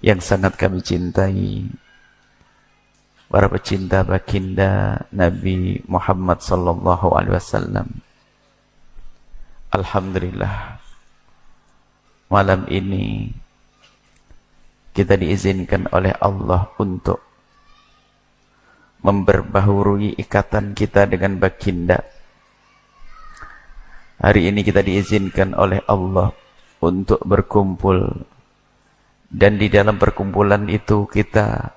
yang sangat kami cintai, para pecinta baginda Nabi Muhammad sallallahu alaihi wasallam. Alhamdulillah, malam ini kita diizinkan oleh Allah untuk memperbaharui ikatan kita dengan baginda. Hari ini kita diizinkan oleh Allah untuk berkumpul, dan di dalam perkumpulan itu kita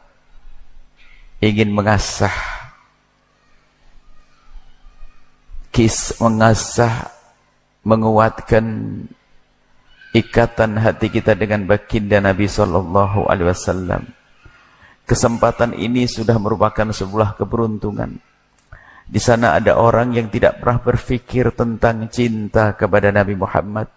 ingin mengasah, menguatkan ikatan hati kita dengan baginda Nabi sallallahu alaihi wasallam. Kesempatan ini sudah merupakan sebuah keberuntungan. Di sana ada orang yang tidak pernah berpikir tentang cinta kepada Nabi Muhammad,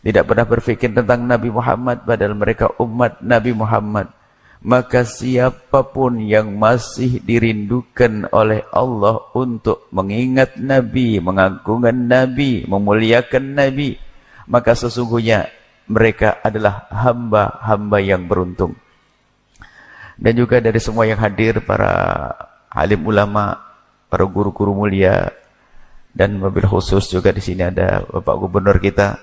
tidak pernah berpikir tentang Nabi Muhammad, padahal mereka umat Nabi Muhammad. Maka siapapun yang masih dirindukan oleh Allah untuk mengingat Nabi, mengagungkan Nabi, memuliakan Nabi, maka sesungguhnya mereka adalah hamba-hamba yang beruntung. Dan juga dari semua yang hadir, para alim ulama, para guru-guru mulia, dan mobil khusus juga di sini ada Bapak Gubernur kita.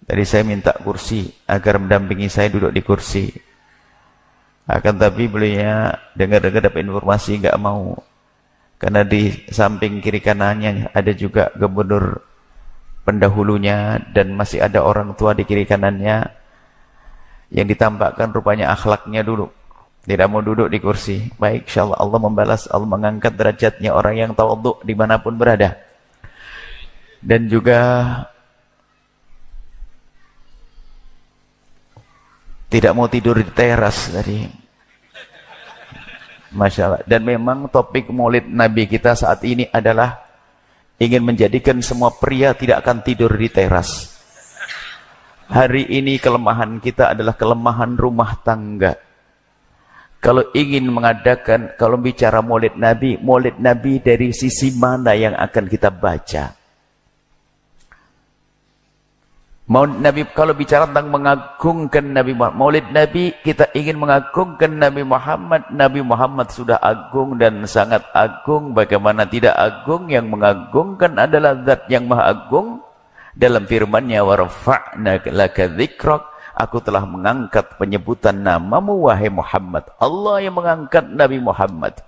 Tadi saya minta kursi agar mendampingi saya duduk di kursi. Akan tapi beliau dengar-dengar dapat informasi nggak mau, karena di samping kiri kanannya ada juga gubernur pendahulunya, dan masih ada orang tua di kiri kanannya yang ditampakkan rupanya akhlaknya dulu tidak mau duduk di kursi. Baik, insyaallah Allah membalas, Allah mengangkat derajatnya orang yang tawadhu dimanapun berada. Dan juga tidak mau tidur di teras tadi, Masya Allah. Dan memang topik maulid Nabi kita saat ini adalah ingin menjadikan semua pria tidak akan tidur di teras. Hari ini kelemahan kita adalah kelemahan rumah tangga. Kalau ingin mengadakan, kalau bicara maulid Nabi dari sisi mana yang akan kita baca? Maulid Nabi, kalau bicara tentang mengagungkan Nabi Muhammad, maulid Nabi kita ingin mengagungkan Nabi Muhammad. Nabi Muhammad sudah agung dan sangat agung. Bagaimana tidak agung? Yang mengagungkan adalah Zat yang Maha Agung. Dalam firman-Nya, wa rafa'na laka dzikrak, aku telah mengangkat penyebutan namamu wahai Muhammad. Allah yang mengangkat Nabi Muhammad.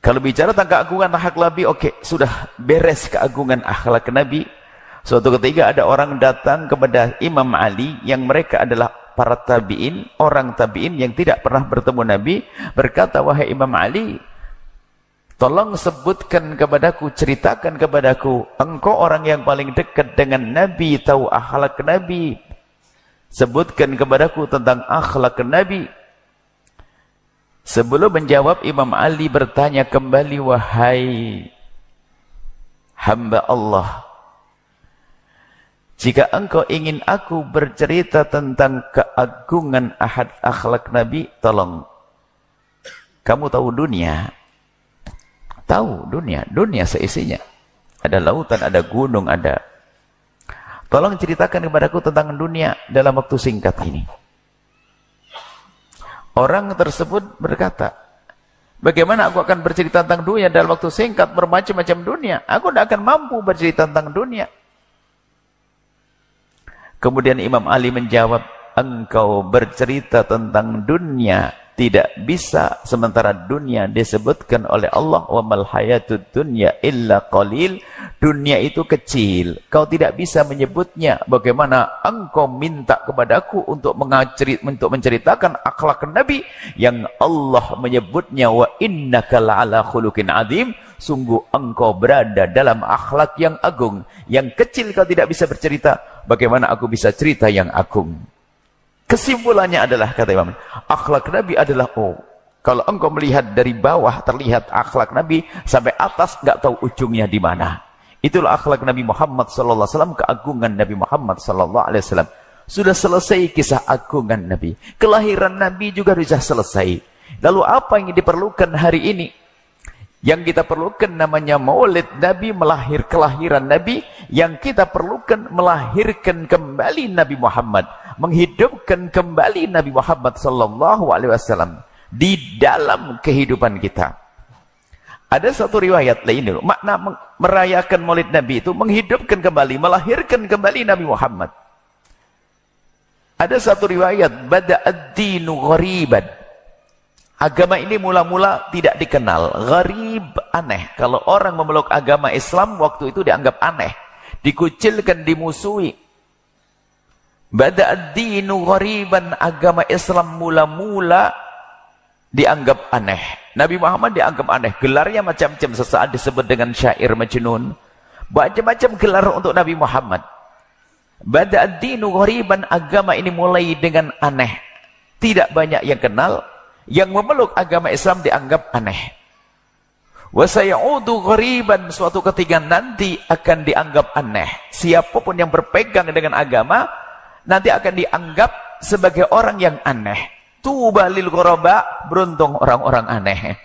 Kalau bicara tentang keagungan akhlak Nabi, oke, sudah beres keagungan akhlak Nabi. Suatu ketika ada orang datang kepada Imam Ali, yang mereka adalah para tabi'in, orang tabi'in yang tidak pernah bertemu Nabi, berkata, wahai Imam Ali, tolong sebutkan kepadaku, ceritakan kepadaku, engkau orang yang paling dekat dengan Nabi, tahu akhlak Nabi, sebutkan kepadaku tentang akhlak Nabi. Sebelum menjawab, Imam Ali bertanya kembali, wahai hamba Allah, jika engkau ingin aku bercerita tentang keagungan akhlak Nabi, tolong, kamu tahu dunia? Tahu dunia seisinya. Ada lautan, ada gunung, ada. Tolong ceritakan kepadaku tentang dunia dalam waktu singkat ini. Orang tersebut berkata, bagaimana aku akan bercerita tentang dunia dalam waktu singkat, bermacam-macam dunia? Aku tidak akan mampu bercerita tentang dunia. Kemudian Imam Ali menjawab, engkau bercerita tentang dunia tidak bisa, sementara dunia disebutkan oleh Allah, wa mal hayatud dunya illa qalil, dunia itu kecil, kau tidak bisa menyebutnya. Bagaimana engkau minta kepadaku untuk menceritakan akhlak Nabi yang Allah menyebutnya, wa innaka la'ala khuluqin adzim, sungguh engkau berada dalam akhlak yang agung. Yang kecil kau tidak bisa bercerita, bagaimana aku bisa cerita yang agung? Kesimpulannya adalah, kata Imam, akhlak Nabi adalah, kalau engkau melihat dari bawah terlihat akhlak Nabi, sampai atas nggak tahu ujungnya di mana. Itulah akhlak Nabi Muhammad sallallahu alaihi wasallam, keagungan Nabi Muhammad sallallahu alaihi wasallam. Sudah selesai kisah agungan Nabi. Kelahiran Nabi juga sudah selesai. Lalu apa yang diperlukan hari ini? Yang kita perlukan namanya maulid Nabi, melahir kelahiran Nabi. Yang kita perlukan melahirkan kembali Nabi Muhammad. menghidupkan kembali Nabi Muhammad sallallahu alaihi wasallam di dalam kehidupan kita. Ada satu riwayat lain, makna merayakan Maulid Nabi itu menghidupkan kembali, melahirkan kembali Nabi Muhammad. Ada satu riwayat, bada'ad-dinu ghariban. Agama ini mula-mula tidak dikenal, gharib, aneh. Kalau orang memeluk agama Islam waktu itu dianggap aneh, dikucilkan, dimusuhi. Bada'ad-dinu ghariban, agama Islam mula-mula dianggap aneh. Nabi Muhammad dianggap aneh. Gelarnya macam-macam, sesaat disebut dengan syair majnun. Macam-macam gelar untuk Nabi Muhammad. Bada'ad-dinu ghariban, agama ini mulai dengan aneh. Tidak banyak yang kenal. Yang memeluk agama Islam dianggap aneh. Wa sayaudu ghariban, suatu ketika nanti akan dianggap aneh. Siapapun yang berpegang dengan agama nanti akan dianggap sebagai orang yang aneh. Tuba lil ghuraba, beruntung orang-orang aneh.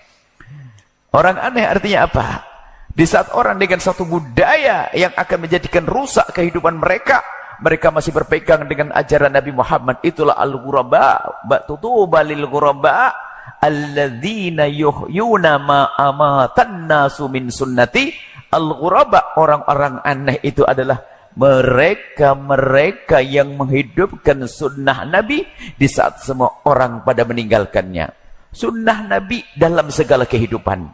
Orang aneh artinya apa? Di saat orang dengan satu budaya yang akan menjadikan rusak kehidupan mereka, mereka masih berpegang dengan ajaran Nabi Muhammad. Itulah al-ghuraba. Tuba lil ghuraba alladzina yuhyuna ma amatan nasu min sunnati. Al-ghuraba, orang-orang aneh itu adalah mereka yang menghidupkan sunnah Nabi di saat semua orang pada meninggalkannya. Sunnah Nabi dalam segala kehidupan.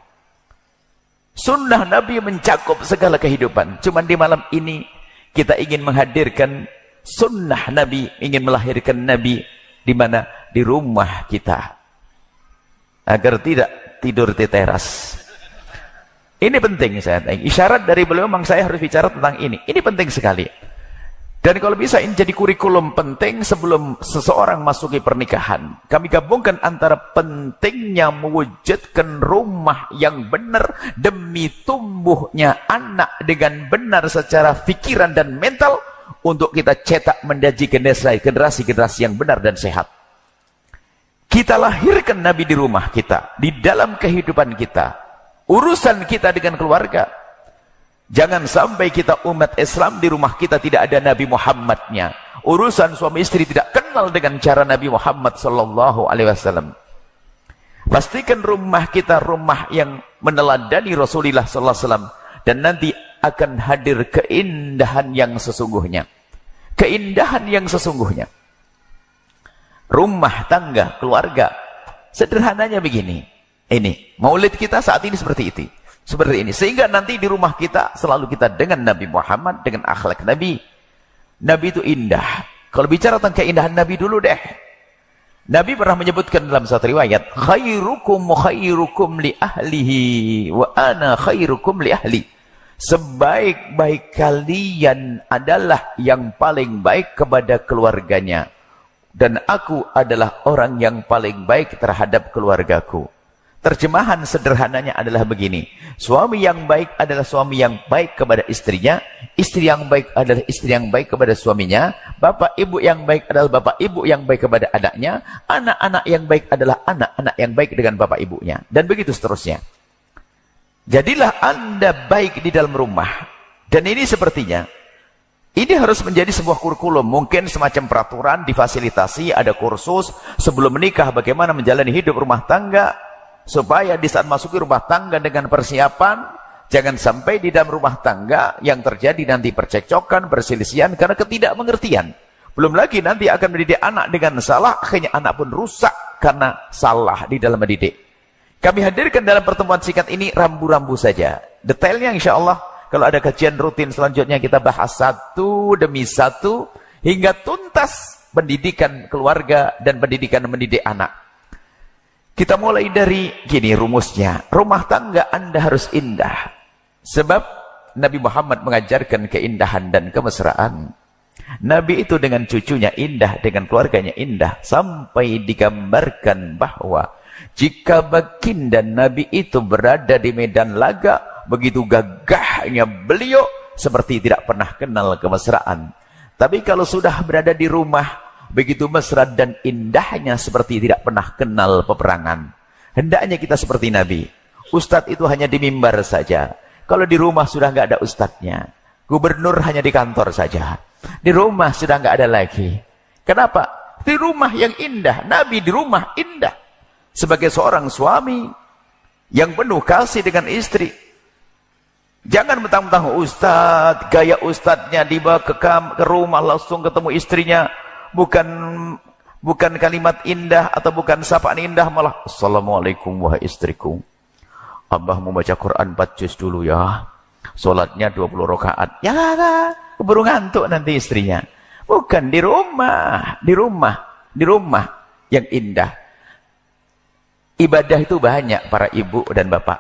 Sunnah Nabi mencakup segala kehidupan. Cuman di malam ini kita ingin menghadirkan sunnah Nabi, ingin melahirkan Nabi di mana? Di rumah kita. Agar tidak tidur di teras. Ini penting, saya isyarat dari beliau memang saya harus bicara tentang ini. Ini penting sekali. Dan kalau bisa ini jadi kurikulum penting sebelum seseorang masuki pernikahan. Kami gabungkan antara pentingnya mewujudkan rumah yang benar demi tumbuhnya anak dengan benar secara pikiran dan mental untuk kita cetak menjadi generasi-generasi yang benar dan sehat. Kita lahirkan Nabi di rumah kita, di dalam kehidupan kita. Urusan kita dengan keluarga. Jangan sampai kita umat Islam di rumah kita tidak ada Nabi Muhammadnya. Urusan suami istri tidak kenal dengan cara Nabi Muhammad sallallahu alaihi wasallam. Pastikan rumah kita rumah yang meneladani Rasulullah sallallahu alaihi wasallam, dan nanti akan hadir keindahan yang sesungguhnya. Keindahan yang sesungguhnya. Rumah tangga, keluarga. Sederhananya begini. Ini, maulid kita saat ini seperti itu. Seperti ini. Sehingga nanti di rumah kita selalu kita dengan Nabi Muhammad, dengan akhlak Nabi. Nabi itu indah. Kalau bicara tentang keindahan Nabi dulu deh. Nabi pernah menyebutkan dalam satu riwayat, khairukum li ahlihi wa ana khairukum li ahli. Sebaik-baik kalian adalah yang paling baik kepada keluarganya. Dan aku adalah orang yang paling baik terhadap keluargaku. Terjemahan sederhananya adalah begini. Suami yang baik adalah suami yang baik kepada istrinya. Istri yang baik adalah istri yang baik kepada suaminya. Bapak ibu yang baik adalah bapak ibu yang baik kepada anaknya. Anak-anak yang baik adalah anak-anak yang baik dengan bapak ibunya. Dan begitu seterusnya. Jadilah Anda baik di dalam rumah. Dan ini sepertinya, ini harus menjadi sebuah kurikulum. Mungkin semacam peraturan, difasilitasi, ada kursus. Sebelum menikah bagaimana menjalani hidup rumah tangga. Supaya di saat masuki rumah tangga dengan persiapan, jangan sampai di dalam rumah tangga yang terjadi nanti percekcokan, perselisihan karena ketidakmengertian. Belum lagi nanti akan mendidik anak dengan salah, akhirnya anak pun rusak karena salah di dalam mendidik. Kami hadirkan dalam pertemuan singkat ini rambu-rambu saja. Detailnya insya Allah kalau ada kajian rutin selanjutnya kita bahas satu demi satu hingga tuntas pendidikan keluarga dan pendidikan mendidik anak. Kita mulai dari gini rumusnya. Rumah tangga Anda harus indah. Sebab Nabi Muhammad mengajarkan keindahan dan kemesraan. Nabi itu dengan cucunya indah, dengan keluarganya indah. Sampai digambarkan bahwa jika baginda Nabi itu berada di medan laga, begitu gagahnya beliau seperti tidak pernah kenal kemesraan. Tapi kalau sudah berada di rumah, begitu mesra dan indahnya seperti tidak pernah kenal peperangan. Hendaknya kita seperti Nabi. Ustadz itu hanya di mimbar saja. Kalau di rumah sudah nggak ada ustadznya. Gubernur hanya di kantor saja. Di rumah sudah nggak ada lagi. Kenapa? Di rumah yang indah. Nabi di rumah indah. Sebagai seorang suami yang penuh kasih dengan istri. Jangan mentang-mentang ustadz, gaya ustadznya dibawa ke rumah langsung ketemu istrinya. Bukan kalimat indah atau bukan sapaan indah, malah assalamualaikum wahai istriku. Abah mau baca Quran 4 juz dulu ya. Sholatnya 20 rakaat. Ya, keburu ngantuk nanti istrinya. Bukan di rumah yang indah. Ibadah itu banyak para ibu dan bapak.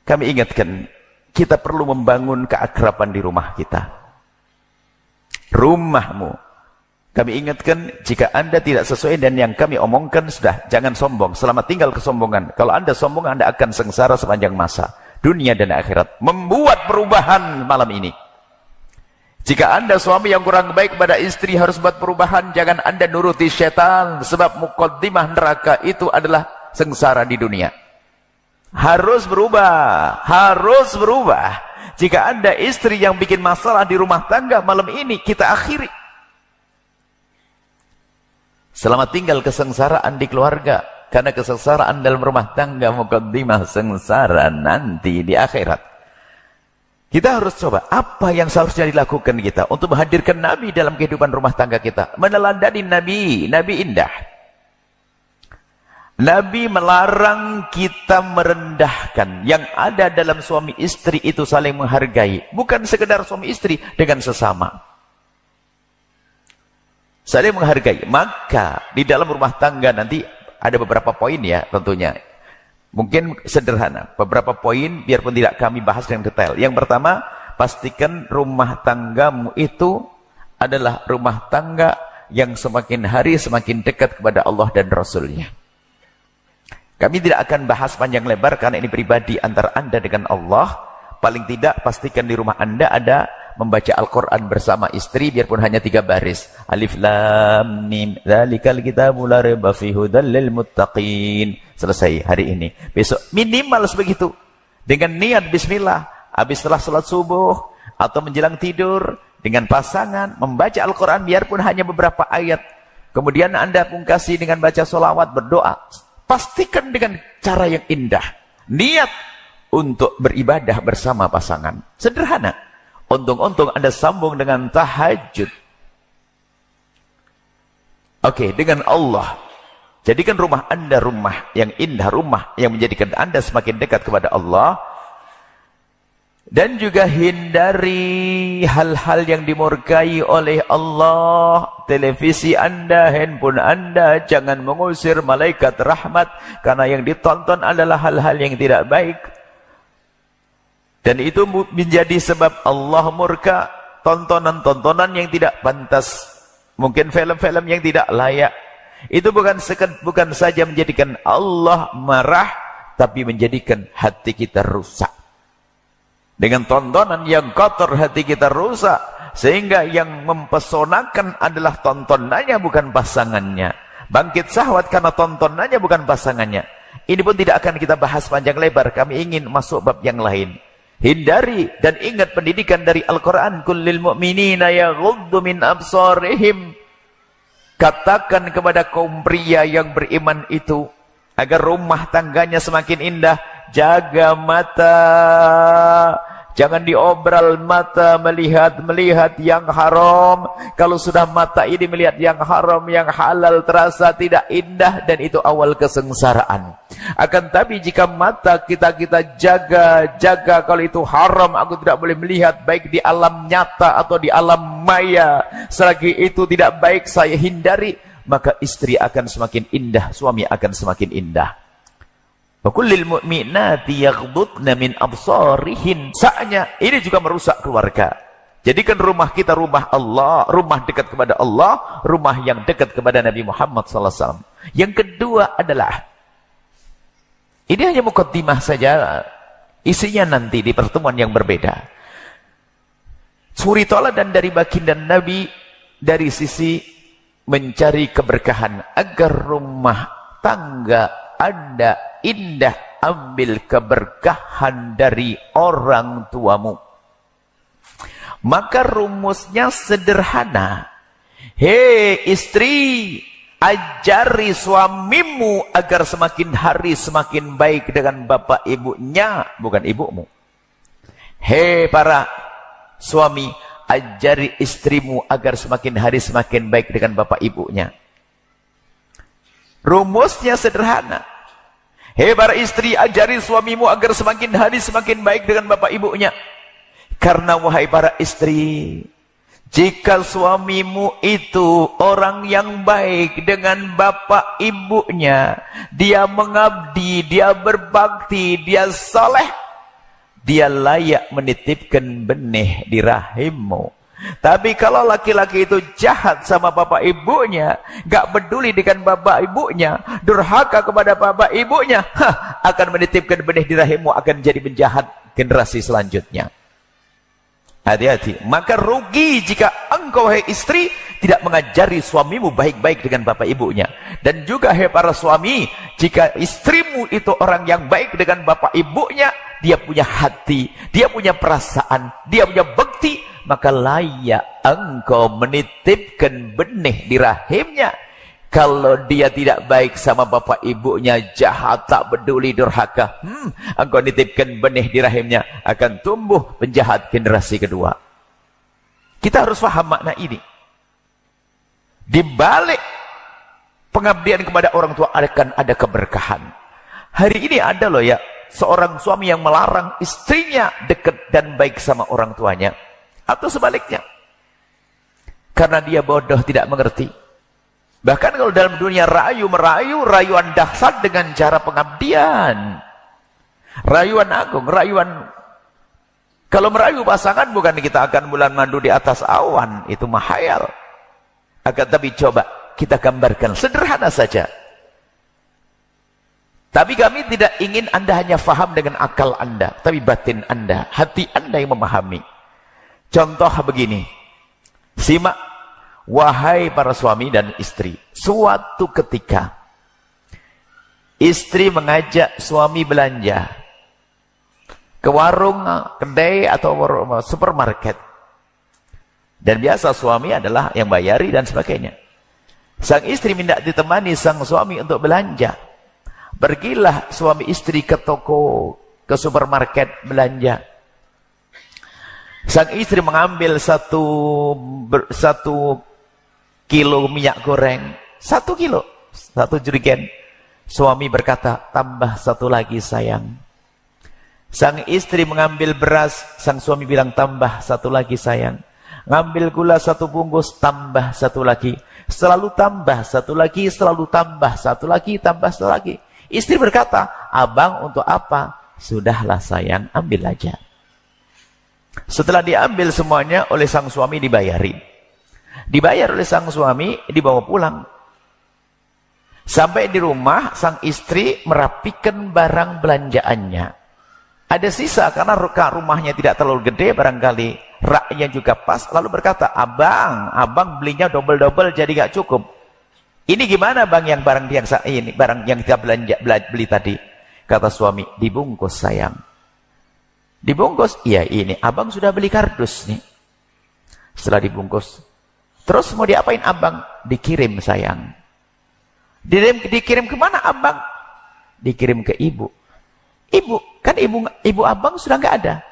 Kami ingatkan, kita perlu membangun keakraban di rumah kita. Rumahmu. Kami ingatkan, jika Anda tidak sesuai dan yang kami omongkan, sudah, jangan sombong. Selamat tinggal kesombongan. Kalau Anda sombong, Anda akan sengsara sepanjang masa. Dunia dan akhirat. Membuat perubahan malam ini. Jika Anda suami yang kurang baik kepada istri harus buat perubahan, jangan Anda nuruti setan, sebab muqaddimah neraka itu adalah sengsara di dunia. Harus berubah, harus berubah. Jika Anda istri yang bikin masalah di rumah tangga, malam ini kita akhiri. Selamat tinggal kesengsaraan di keluarga, karena kesengsaraan dalam rumah tangga muqaddimah sengsara nanti di akhirat. Kita harus coba apa yang seharusnya dilakukan kita untuk menghadirkan Nabi dalam kehidupan rumah tangga kita. Meneladani Nabi, Nabi indah. Nabi melarang kita merendahkan. Yang ada dalam suami istri itu saling menghargai. Bukan sekedar suami istri dengan sesama. Saling menghargai. Maka di dalam rumah tangga nanti ada beberapa poin ya tentunya. Mungkin sederhana, beberapa poin biarpun tidak kami bahas dengan detail. Yang pertama, pastikan rumah tanggamu itu adalah rumah tangga yang semakin hari semakin dekat kepada Allah dan Rasulnya. Kami tidak akan bahas panjang lebar karena ini pribadi antara Anda dengan Allah. Paling tidak pastikan di rumah Anda ada membaca Al-Quran bersama istri biarpun hanya 3 baris. Alif lam mim dzalikal kitabul la raiba fihi hudal lil muttaqin. Selesai hari ini. Besok minimal sebegitu. Dengan niat bismillah habis setelah salat subuh atau menjelang tidur dengan pasangan membaca Al-Quran biarpun hanya beberapa ayat. Kemudian Anda pungkasi dengan baca sholawat, berdoa. Pastikan dengan cara yang indah. Niat untuk beribadah bersama pasangan. Sederhana. Untung-untung Anda sambung dengan tahajud. Oke, dengan Allah. Jadikan rumah Anda rumah yang indah, rumah yang menjadikan Anda semakin dekat kepada Allah. Dan juga hindari hal-hal yang dimurkai oleh Allah. Televisi Anda, handphone Anda, jangan mengusir malaikat rahmat. Karena yang ditonton adalah hal-hal yang tidak baik. Dan itu menjadi sebab Allah murka, tontonan-tontonan yang tidak pantas. Mungkin film-film yang tidak layak. Itu bukan saja menjadikan Allah marah, tapi menjadikan hati kita rusak. Dengan tontonan yang kotor hati kita rusak. Sehingga yang mempesonakan adalah tontonannya bukan pasangannya. Bangkit syahwat karena tontonannya bukan pasangannya. Ini pun tidak akan kita bahas panjang lebar. Kami ingin masuk bab yang lain. Hindari dan ingat pendidikan dari Al-Quran. Kullil mu'minina yaghuddu min absarihim. Katakan kepada kaum pria yang beriman itu, agar rumah tangganya semakin indah, jaga mata. Jangan diobral mata melihat yang haram. Kalau sudah mata ini melihat yang haram, yang halal terasa tidak indah, dan itu awal kesengsaraan. Akan tapi jika mata kita jaga kalau itu haram, aku tidak boleh melihat baik di alam nyata atau di alam maya. Selagi itu tidak baik saya hindari, maka istri akan semakin indah, suami akan semakin indah. Wa kullil mu'minati yaghdudna min absarihin. Saatnya ini juga merusak keluarga. Jadikan rumah kita rumah Allah, rumah dekat kepada Allah, rumah yang dekat kepada Nabi Muhammad SAW. Yang kedua adalah, ini hanya muqaddimah saja, isinya nanti di pertemuan yang berbeda. Suri toladan dari baginda Nabi dari sisi mencari keberkahan agar rumah tangga Anda indah, ambil keberkahan dari orang tuamu. Maka rumusnya sederhana. Hei istri, ajari suamimu agar semakin hari semakin baik dengan bapak ibunya, bukan ibumu. Hei para suami, ajari istrimu agar semakin hari semakin baik dengan bapak ibunya. Rumusnya sederhana. Hei para istri, ajari suamimu agar semakin hari semakin baik dengan bapak ibunya. Karena wahai para istri, jika suamimu itu orang yang baik dengan bapak ibunya, dia mengabdi, dia berbakti, dia saleh, dia layak menitipkan benih di rahimmu. Tapi kalau laki-laki itu jahat sama bapak ibunya, gak peduli dengan bapak ibunya, durhaka kepada bapak ibunya, akan menitipkan benih di rahimmu, akan jadi penjahat generasi selanjutnya. Hati-hati. Maka rugi jika engkau, hai istri, tidak mengajari suamimu baik-baik dengan bapak ibunya. Dan juga, hai para suami, jika istrimu itu orang yang baik dengan bapak ibunya, dia punya hati, dia punya perasaan, dia punya bakti, maka layak engkau menitipkan benih di rahimnya. Kalau dia tidak baik sama bapak ibunya, jahat, tak peduli, durhaka, engkau nitipkan benih di rahimnya, akan tumbuh penjahat generasi kedua. Kita harus paham makna ini. Di balik pengabdian kepada orang tua akan ada keberkahan. Hari ini ada loh ya, seorang suami yang melarang istrinya dekat dan baik sama orang tuanya. Atau sebaliknya. Karena dia bodoh, tidak mengerti. Bahkan kalau dalam dunia rayu-merayu, rayuan dahsyat dengan cara pengabdian. Rayuan agung, rayuan. Kalau merayu pasangan bukan kita akan bulan madu di atas awan. Itu mahayal. Akan tapi coba kita gambarkan sederhana saja. Tapi kami tidak ingin Anda hanya faham dengan akal Anda, tapi batin Anda, hati Anda yang memahami. Contoh begini. Simak, wahai para suami dan istri. Suatu ketika istri mengajak suami belanja ke warung, kedai atau supermarket. Dan biasa suami adalah yang bayari dan sebagainya. Sang istri minta ditemani sang suami untuk belanja. Pergilah suami istri ke toko, ke supermarket belanja. Sang istri mengambil satu kilo minyak goreng, 1 kilo, 1 jerigen. Suami berkata, tambah 1 lagi sayang. Sang istri mengambil beras, sang suami bilang, tambah 1 lagi sayang. Ngambil gula 1 bungkus, tambah 1 lagi. Selalu tambah 1 lagi, selalu tambah 1 lagi, tambah 1 lagi. Istri berkata, abang untuk apa? Sudahlah sayang, ambil aja. Setelah diambil semuanya oleh sang suami, dibayari. Dibayar oleh sang suami, dibawa pulang. Sampai di rumah, sang istri merapikan barang belanjaannya. Ada sisa karena rumahnya tidak terlalu gede barangkali. Raknya juga pas. Lalu berkata, abang belinya double-double jadi gak cukup. Ini gimana bang yang barang yang kita beli tadi? Kata suami, dibungkus sayang. Dibungkus? Iya ini, abang sudah beli kardus nih. Setelah dibungkus, terus mau diapain abang? Dikirim sayang. Dikirim kemana abang? Dikirim ke ibu. Ibu, kan ibu abang sudah nggak ada.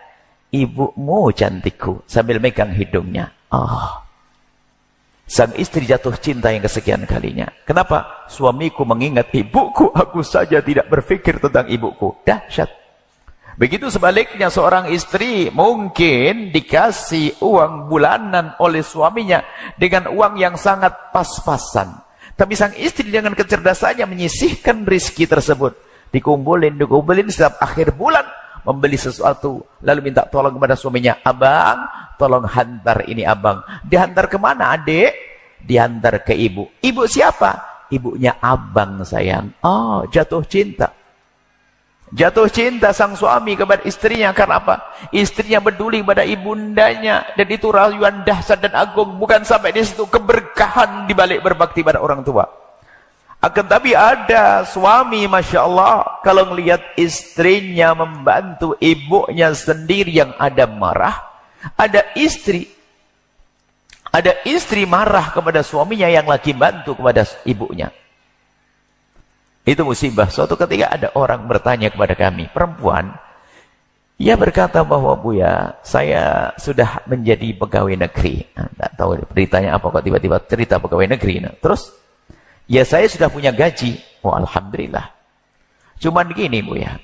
Ibumu cantikku, sambil megang hidungnya. Oh. Sang istri jatuh cinta yang kesekian kalinya. Kenapa? Suamiku mengingat ibuku, aku saja tidak berpikir tentang ibuku. Dahsyat. Begitu sebaliknya, seorang istri mungkin dikasih uang bulanan oleh suaminya dengan uang yang sangat pas-pasan. Tapi sang istri dengan kecerdasannya menyisihkan rezeki tersebut. Dikumpulin setiap akhir bulan. Membeli sesuatu. Lalu minta tolong kepada suaminya. Abang, tolong hantar ini abang. Dihantar kemana adik? Dihantar ke ibu. Ibu siapa? Ibunya abang sayang. Oh, jatuh cinta. Jatuh cinta sang suami kepada istrinya. Karena apa? Istrinya peduli pada ibundanya. Dan itu rayuan dahsyat dan agung. Bukan sampai di situ, keberkahan dibalik berbakti pada orang tua. Akan tapi ada suami, Masya Allah, kalau melihat istrinya membantu ibunya sendiri yang ada marah. Ada istri, Ada istri marah kepada suaminya yang lagi bantu kepada ibunya. Itu musibah. Suatu ketika ada orang bertanya kepada kami, perempuan, ia berkata bahwa Buya, saya sudah menjadi pegawai negeri. Tidak tahu beritanya apa kok tiba-tiba cerita pegawai negeri. Nah, terus, ya saya sudah punya gaji. Oh alhamdulillah. Cuman gini Buya,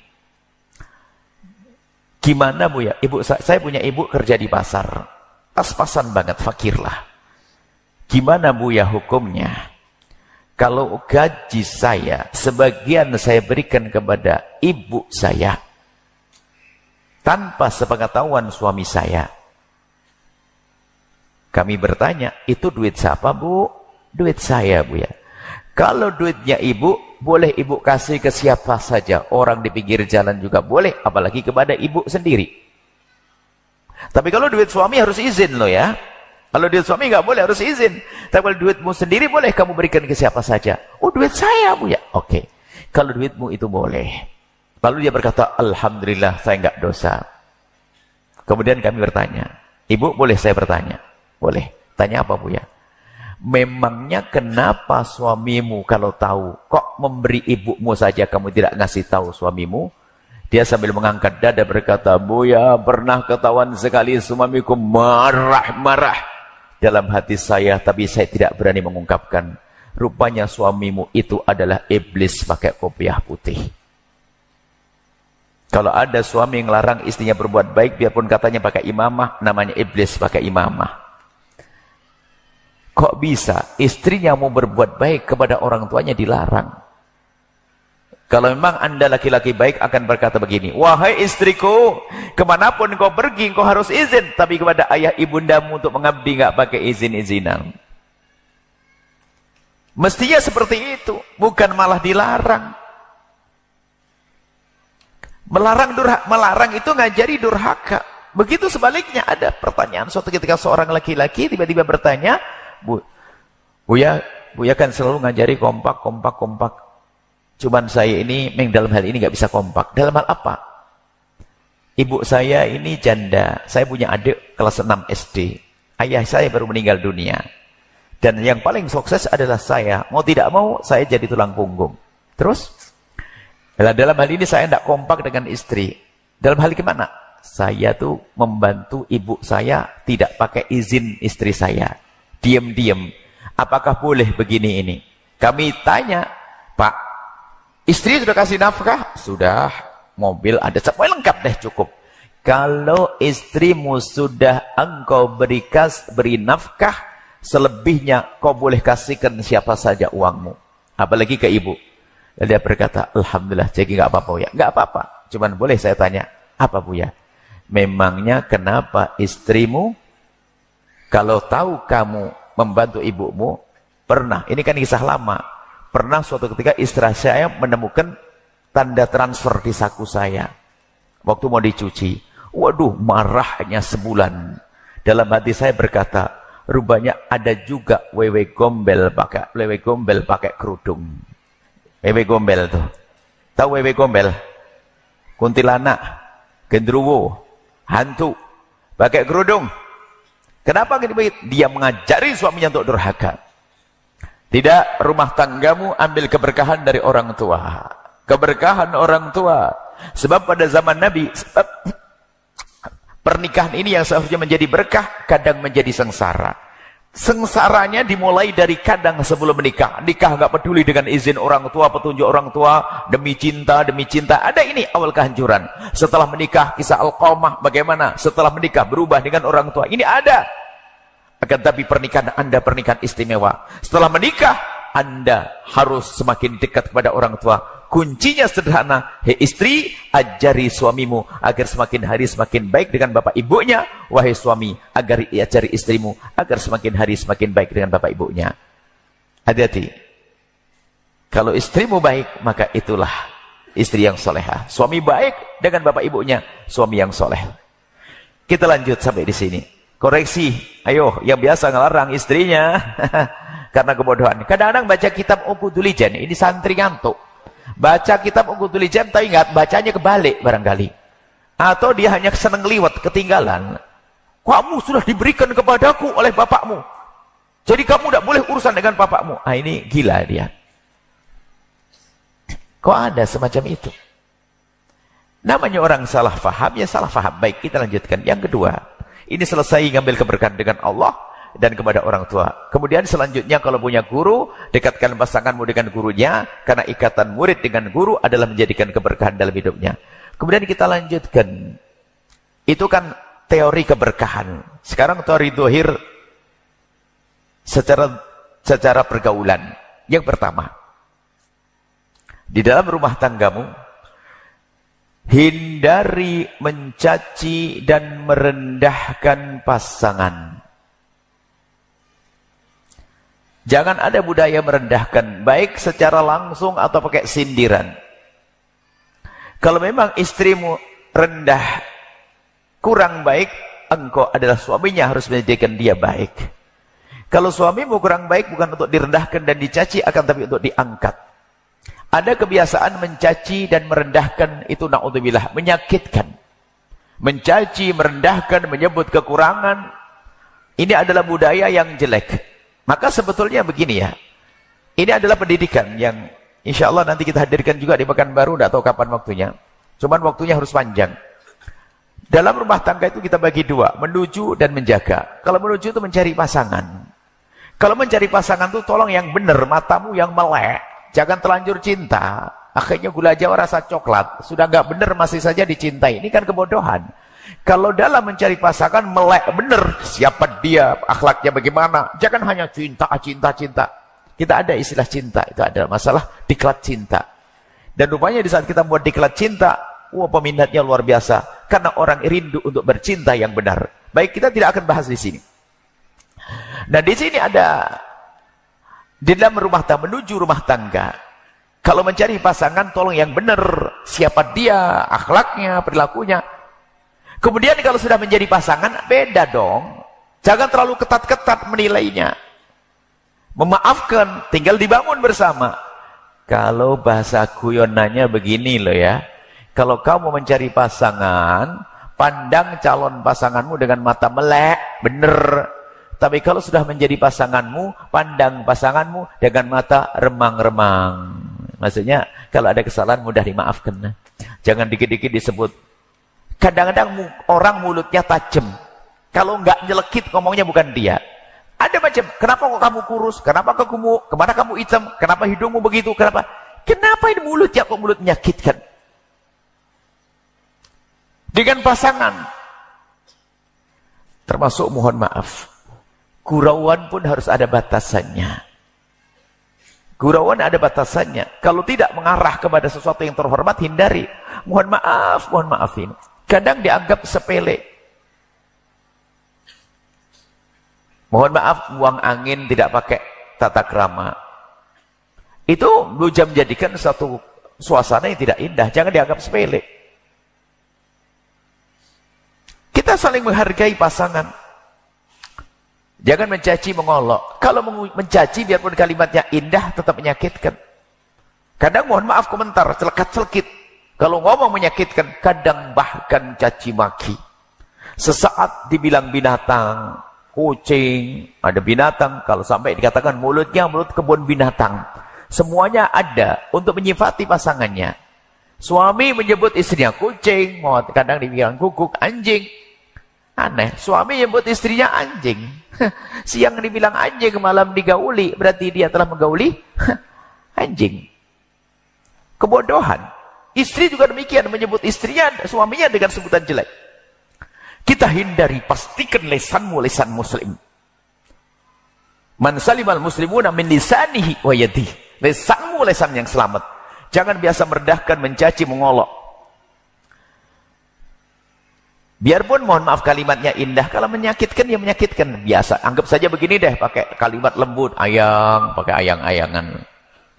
gimana Buya? Saya punya ibu kerja di pasar, pas-pasan banget, fakir lah. Gimana Buya hukumnya? Kalau gaji saya, sebagian saya berikan kepada ibu saya, tanpa sepengetahuan suami saya. Kami bertanya, itu duit siapa Bu? Duit saya Buya. Kalau duitnya ibu, boleh ibu kasih ke siapa saja. Orang di pinggir jalan juga boleh, apalagi kepada ibu sendiri. Tapi kalau duit suami harus izin loh ya. Kalau duit suami nggak boleh, harus izin. Tapi kalau duitmu sendiri boleh kamu berikan ke siapa saja. Oh duit saya Bu ya. Oke. Kalau duitmu itu boleh. Lalu dia berkata, alhamdulillah saya nggak dosa. Kemudian kami bertanya, ibu boleh saya bertanya? Boleh. Tanya apa Bu ya? Memangnya kenapa suamimu kalau tahu, kok memberi ibumu saja kamu tidak ngasih tahu suamimu? Dia sambil mengangkat dada berkata, Buya pernah ketahuan sekali suamiku marah-marah dalam hati saya, tapi saya tidak berani mengungkapkan. Rupanya suamimu itu adalah iblis pakai kopiah putih. Kalau ada suami yang larang istrinya berbuat baik, biarpun katanya pakai imamah, namanya iblis pakai imamah. Kok bisa istrinya mau berbuat baik kepada orang tuanya dilarang? Kalau memang anda laki-laki baik akan berkata begini, wahai istriku, kemanapun kau pergi kau harus izin, tapi kepada ayah ibundamu untuk mengabdi nggak pakai izin-izinan. Mestinya seperti itu, bukan malah dilarang. Melarang itu ngajari durhaka. Begitu sebaliknya, ada pertanyaan suatu ketika seorang laki-laki tiba-tiba bertanya, Buya kan selalu ngajari kompak. Cuman saya ini dalam hal ini nggak bisa kompak. Dalam hal apa? Ibu saya ini janda. Saya punya adik kelas 6 SD. Ayah saya baru meninggal dunia. Dan yang paling sukses adalah saya. Mau tidak mau, saya jadi tulang punggung. Terus, dalam hal ini saya tidak kompak dengan istri. Dalam hal gimana? Saya tuh membantu ibu saya tidak pakai izin istri saya. Diam-diam. Apakah boleh begini ini? Kami tanya, Pak, istri sudah kasih nafkah? Sudah. Mobil ada, semua lengkap deh, cukup. Kalau istrimu sudah engkau beri nafkah, selebihnya kau boleh kasihkan siapa saja uangmu. Apalagi ke ibu. Dan dia berkata, alhamdulillah, jadi nggak apa-apa ya. Nggak apa-apa. Cuman boleh saya tanya, apa Bu ya? Memangnya kenapa istrimu, kalau tahu kamu membantu ibumu, pernah, ini kan kisah lama, pernah suatu ketika istri saya menemukan tanda transfer di saku saya. Waktu mau dicuci. Waduh, marahnya sebulan. Dalam hati saya berkata, rupanya ada juga wewe gombel pakai kerudung. Wewe gombel tuh. Tahu wewe gombel? Kuntilanak, gendruwo, hantu, pakai kerudung. Kenapa begitu? Dia mengajari suaminya untuk durhaka. Tidak, rumah tanggamu ambil keberkahan dari orang tua. Keberkahan orang tua. Sebab pada zaman Nabi, pernikahan ini yang seharusnya menjadi berkah, kadang menjadi sengsara. Sengsaranya dimulai dari kadang sebelum menikah. Nikah nggak peduli dengan izin orang tua, petunjuk orang tua, demi cinta. Ada ini awal kehancuran. Setelah menikah, kisah Al-Qamah bagaimana? Setelah menikah berubah dengan orang tua. Ini ada. Akan tapi pernikahan Anda pernikahan istimewa. Setelah menikah, Anda harus semakin dekat kepada orang tua. Kuncinya sederhana, hei istri, ajari suamimu agar semakin hari semakin baik dengan bapak ibunya. Wahai suami, agar ajari istrimu agar semakin hari semakin baik dengan bapak ibunya. Hati-hati. Kalau istrimu baik, maka itulah istri yang solehah. Suami baik dengan bapak ibunya, suami yang soleh. Kita lanjut sampai di sini. Koreksi, ayo yang biasa ngelarang istrinya karena kebodohan. Kadang-kadang baca kitab Uqudul Ijan, ini santri ngantuk. Baca kitab Uqudul Ijan tapi ingat bacanya kebalik barangkali. Atau dia hanya senang liwat, ketinggalan. Kamu sudah diberikan kepadaku oleh bapakmu. Jadi kamu tidak boleh urusan dengan bapakmu. Ah, ini gila dia. Kok ada semacam itu? Namanya orang salah faham, ya salah faham. Baik, kita lanjutkan. Yang kedua, ini selesai ngambil keberkahan dengan Allah dan kepada orang tua. Kemudian selanjutnya kalau punya guru, dekatkan pasanganmu dengan gurunya, karena ikatan murid dengan guru adalah menjadikan keberkahan dalam hidupnya. Kemudian kita lanjutkan. Itu kan teori keberkahan. Sekarang teori dohir secara pergaulan. Yang pertama, di dalam rumah tanggamu, hindari mencaci dan merendahkan pasangan. Jangan ada budaya merendahkan, baik secara langsung atau pakai sindiran. Kalau memang istrimu rendah, kurang baik, engkau adalah suaminya, harus menjadikan dia baik. Kalau suamimu kurang baik, bukan untuk direndahkan dan dicaci, akan tapi untuk diangkat. Ada kebiasaan mencaci dan merendahkan, itu na'udzubillah, menyakitkan. Mencaci, merendahkan, menyebut kekurangan, ini adalah budaya yang jelek. Maka sebetulnya begini ya, ini adalah pendidikan yang insya Allah nanti kita hadirkan juga di Pekanbaru, tidak tahu kapan waktunya. Cuman waktunya harus panjang. Dalam rumah tangga itu kita bagi dua, menuju dan menjaga. Kalau menuju itu mencari pasangan. Kalau mencari pasangan itu tolong yang benar, matamu yang melek. Jangan terlanjur cinta. Akhirnya gula Jawa rasa coklat. Sudah nggak benar masih saja dicintai. Ini kan kebodohan. Kalau dalam mencari pasangan melek benar, siapa dia, akhlaknya bagaimana. Jangan hanya cinta, cinta, cinta. Kita ada istilah cinta. Itu adalah masalah diklat cinta. Dan rupanya di saat kita buat diklat cinta, peminatnya luar biasa. Karena orang rindu untuk bercinta yang benar. Baik, kita tidak akan bahas di sini. Nah, di sini ada di dalam rumah tangga, menuju rumah tangga. Kalau mencari pasangan, tolong yang benar. Siapa dia, akhlaknya, perilakunya. Kemudian kalau sudah menjadi pasangan, beda dong. Jangan terlalu ketat-ketat menilainya. Memaafkan, tinggal dibangun bersama. Kalau bahasa guyonannya begini loh ya. Kalau kamu mencari pasangan, pandang calon pasanganmu dengan mata melek, bener. Tapi kalau sudah menjadi pasanganmu, pandang pasanganmu dengan mata remang-remang. Maksudnya, kalau ada kesalahan mudah dimaafkan. Jangan dikit-dikit disebut. Kadang-kadang orang mulutnya tajam. Kalau nggak nyelekit, ngomongnya bukan dia. Ada macam, kenapa kok kamu kurus? Kenapa kok gemuk? Kemana kamu hitam? Kenapa hidungmu begitu? Kenapa ini mulutnya kok mulut menyakitkan? Dengan pasangan. Termasuk mohon maaf. Gurauan pun harus ada batasannya. Gurauan ada batasannya. Kalau tidak mengarah kepada sesuatu yang terhormat, hindari. Mohon maaf ini. Kadang dianggap sepele. Mohon maaf, buang angin tidak pakai tata krama. Itu bisa menjadikan satu suasana yang tidak indah. Jangan dianggap sepele. Kita saling menghargai pasangan. Jangan mencaci, mengolok. Kalau mencaci, biarpun kalimatnya indah, tetap menyakitkan. Kadang mohon maaf komentar, celekat-celekit. Kalau ngomong menyakitkan, kadang bahkan caci maki. Sesaat dibilang binatang, kucing, ada binatang. Kalau sampai dikatakan mulutnya mulut kebun binatang. Semuanya ada untuk menyifati pasangannya. Suami menyebut istrinya kucing, kadang dibilang guguk, anjing. Aneh, suami menyebut istrinya anjing. Siang dibilang anjing, malam digauli, berarti dia telah menggauli anjing. Kebodohan. Istri juga demikian, menyebut istrinya, suaminya dengan sebutan jelek. Kita hindari, pastikan lesanmu lesan muslim. Man salimal muslimuna min lisanihi wa yadihi. Lesanmu lesan yang selamat. Jangan biasa merendahkan, mencaci, mengolok. Biarpun mohon maaf kalimatnya indah, kalau menyakitkan ya menyakitkan. Biasa, anggap saja begini deh, pakai kalimat lembut, ayang, pakai ayang-ayangan.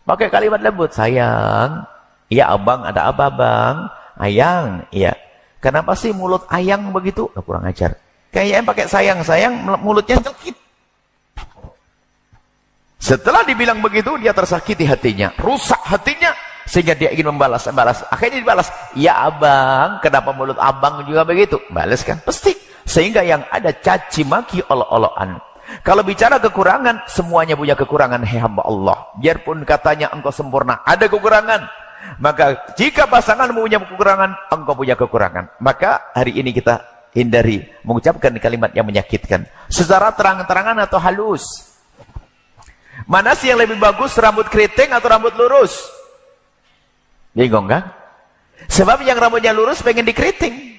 Pakai kalimat lembut, sayang. Iya abang, ada apa bang? Ayang, iya. Kenapa sih mulut ayang begitu? Kurang ajar. Kayaknya pakai sayang-sayang, mulutnya sakit. Setelah dibilang begitu, dia tersakiti hatinya, rusak hatinya. Sehingga dia ingin membalas. Akhirnya dibalas, ya abang, kenapa mulut abang juga begitu? Balas kan? Pasti. Sehingga yang ada caci maki olok-olokan. Kalau bicara kekurangan, semuanya punya kekurangan, hai hamba Allah. Biarpun katanya engkau sempurna, ada kekurangan. Maka jika pasanganmu punya kekurangan, engkau punya kekurangan. Maka hari ini kita hindari mengucapkan kalimat yang menyakitkan. Secara terang-terangan atau halus. Mana sih yang lebih bagus, rambut keriting atau rambut lurus? Bingung kan? Sebab yang rambutnya lurus pengen dikeriting.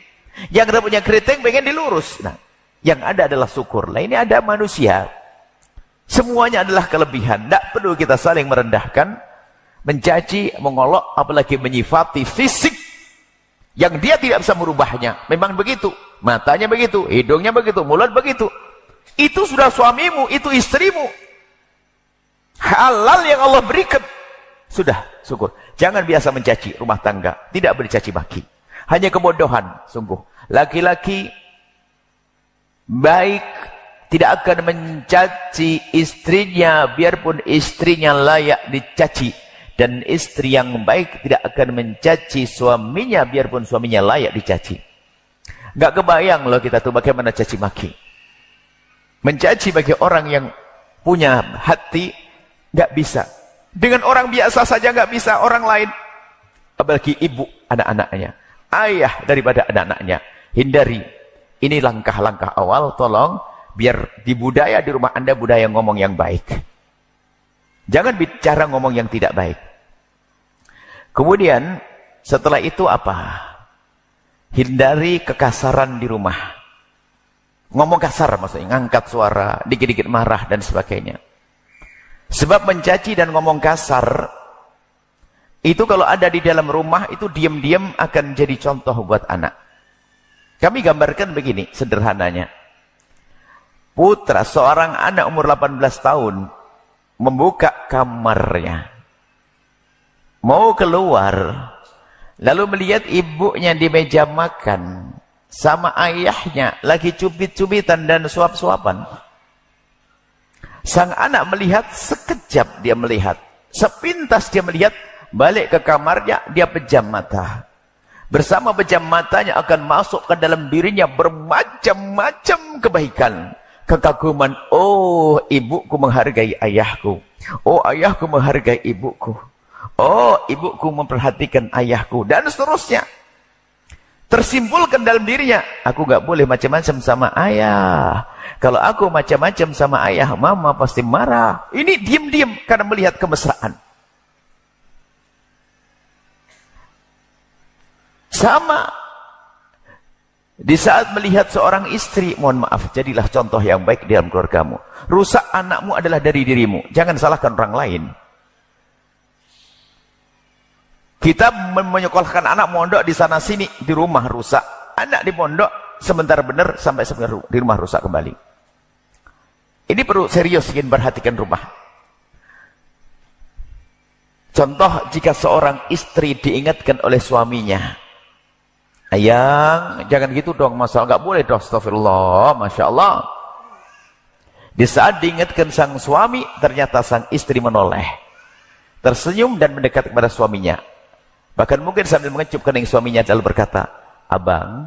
Yang rambutnya keriting pengen dilurus. Nah, yang ada adalah syukur. Nah, ini ada manusia. Semuanya adalah kelebihan. Tidak perlu kita saling merendahkan, mencaci, mengolok, apalagi menyifati fisik yang dia tidak bisa merubahnya. Memang begitu. Matanya begitu, hidungnya begitu, mulut begitu. Itu sudah suamimu, itu istrimu. Halal yang Allah berikan. Sudah, syukur. Jangan biasa mencaci rumah tangga. Tidak bercaci maki. Hanya kebodohan, sungguh. Laki-laki baik tidak akan mencaci istrinya biarpun istrinya layak dicaci. Dan istri yang baik tidak akan mencaci suaminya biarpun suaminya layak dicaci. Gak kebayang loh kita tuh bagaimana caci maki. Mencaci bagi orang yang punya hati gak bisa. Dengan orang biasa saja gak bisa, orang lain. Apalagi ibu anak-anaknya, ayah daripada anak-anaknya. Hindari. Ini langkah-langkah awal, tolong biar di budaya di rumah Anda budaya ngomong yang baik. Jangan bicara ngomong yang tidak baik. Kemudian setelah itu apa? Hindari kekasaran di rumah. Ngomong kasar maksudnya, ngangkat suara, dikit-dikit marah dan sebagainya. Sebab mencaci dan ngomong kasar itu kalau ada di dalam rumah itu diam-diam akan jadi contoh buat anak. Kami gambarkan begini sederhananya. Putra seorang anak umur 18 tahun membuka kamarnya. Mau keluar, lalu melihat ibunya di meja makan sama ayahnya lagi cubit-cubitan dan suap-suapan. Sang anak melihat, sekejap dia melihat, sepintas dia melihat, balik ke kamarnya, dia pejam mata. Bersama pejam matanya akan masuk ke dalam dirinya bermacam-macam kebaikan. Kekaguman, oh ibuku menghargai ayahku. Oh ayahku menghargai ibuku. Oh ibuku memperhatikan ayahku. Dan seterusnya. Tersimpulkan dalam dirinya, aku gak boleh macam-macam sama ayah. Kalau aku macam-macam sama ayah, mama pasti marah. Ini diam-diam karena melihat kemesraan. Sama. Di saat melihat seorang istri, mohon maaf, jadilah contoh yang baik di dalam keluargamu. Rusak anakmu adalah dari dirimu. Jangan salahkan orang lain. Kita menyekolahkan anak mondok di sana sini, di rumah rusak. Anak di pondok sebentar benar sampai sebentar di rumah rusak kembali. Ini perlu serius ingin perhatikan rumah. Contoh jika seorang istri diingatkan oleh suaminya, ayang, jangan gitu dong, masalah nggak boleh dong, astagfirullah, masya Allah. Di saat diingatkan sang suami, ternyata sang istri menoleh, tersenyum dan mendekat kepada suaminya. Bahkan mungkin sambil mengecup kening suaminya lalu berkata, abang,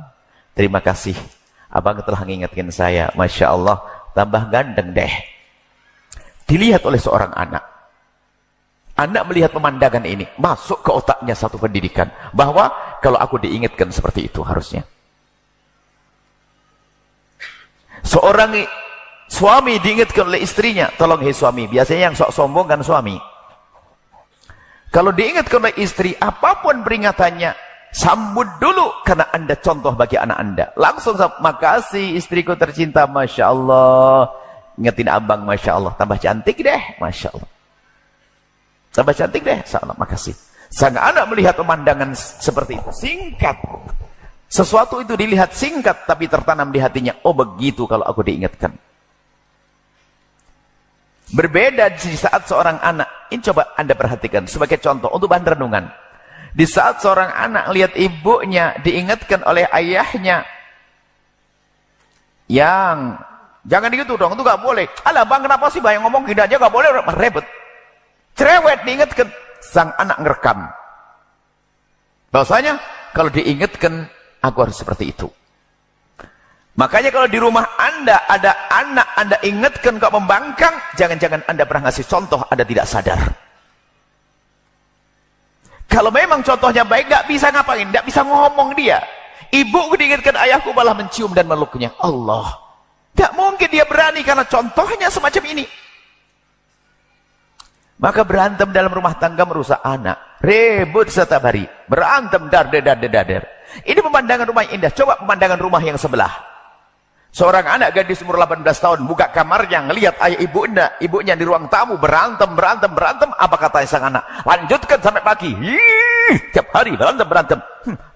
terima kasih. Abang telah mengingatkan saya. Masya Allah, tambah gandeng deh. Dilihat oleh seorang anak. Anak melihat pemandangan ini. Masuk ke otaknya satu pendidikan. Bahwa kalau aku diingatkan seperti itu harusnya. Seorang suami diingatkan oleh istrinya. Tolong hei suami. Biasanya yang sok sombong kan suami. Kalau diingatkan oleh istri, apapun peringatannya, sambut dulu, karena Anda contoh bagi anak Anda. Langsung, makasih istriku tercinta, Masya Allah. Ingetin abang, Masya Allah. Tambah cantik deh, Masya Allah. Tambah cantik deh, Masya Allah, makasih. Sang anak melihat pemandangan seperti itu, singkat. Sesuatu itu dilihat singkat, tapi tertanam di hatinya. Oh begitu kalau aku diingatkan. Berbeda di saat seorang anak, ini coba Anda perhatikan sebagai contoh untuk bahan renungan. Di saat seorang anak lihat ibunya diingatkan oleh ayahnya, yang jangan gitu dong, itu gak boleh. Alah bang, kenapa sih bang ngomong gini aja gak boleh, ribet. Cerewet diingatkan, sang anak ngerekam. Bahwasanya kalau diingatkan, aku harus seperti itu. Makanya kalau di rumah Anda ada anak, Anda ingatkan kok membangkang, jangan-jangan Anda pernah ngasih contoh, Anda tidak sadar. Kalau memang contohnya baik, nggak bisa ngapain, nggak bisa ngomong dia. Ibu diingatkan ayahku malah mencium dan meluknya. Allah, nggak mungkin dia berani karena contohnya semacam ini. Maka berantem dalam rumah tangga merusak anak. Ribut setiap hari, berantem dar. Ini pemandangan rumah yang indah. Coba pemandangan rumah yang sebelah. Seorang anak gadis umur 18 tahun buka kamarnya, ngelihat ayah ibunya di ruang tamu berantem. Apa kata sang anak? Lanjutkan sampai pagi. Tiap hari berantem.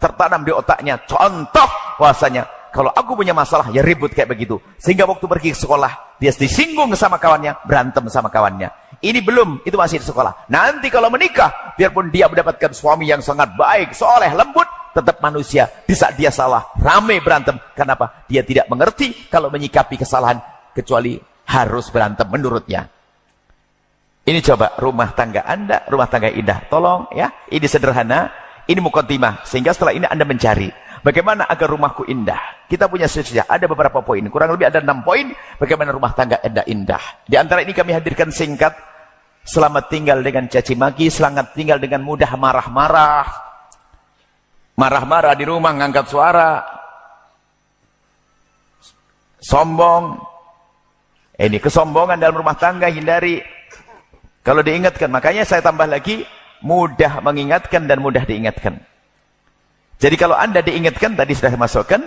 Tertanam di otaknya contoh bahwasanya kalau aku punya masalah ya ribut kayak begitu. Sehingga waktu pergi ke sekolah dia disinggung sama kawannya, berantem sama kawannya. Ini belum, itu masih di sekolah. Nanti kalau menikah, biarpun dia mendapatkan suami yang sangat baik, soleh, lembut, tetap manusia. Di saat dia salah, ramai berantem. Kenapa? Dia tidak mengerti kalau menyikapi kesalahan, kecuali harus berantem menurutnya. Ini coba rumah tangga Anda, rumah tangga indah. Tolong ya, ini sederhana, ini mukaddimah. Sehingga setelah ini Anda mencari bagaimana agar rumahku indah. Kita punya sesuatu, ada beberapa poin, kurang lebih ada 6 poin bagaimana rumah tangga Anda indah. Di antara ini kami hadirkan singkat. Selamat tinggal dengan caci maki, selamat tinggal dengan mudah marah-marah. Marah-marah di rumah, ngangkat suara. Sombong. Ini kesombongan dalam rumah tangga, hindari. Kalau diingatkan, makanya saya tambah lagi, mudah mengingatkan dan mudah diingatkan. Jadi kalau Anda diingatkan, tadi sudah dimasukkan,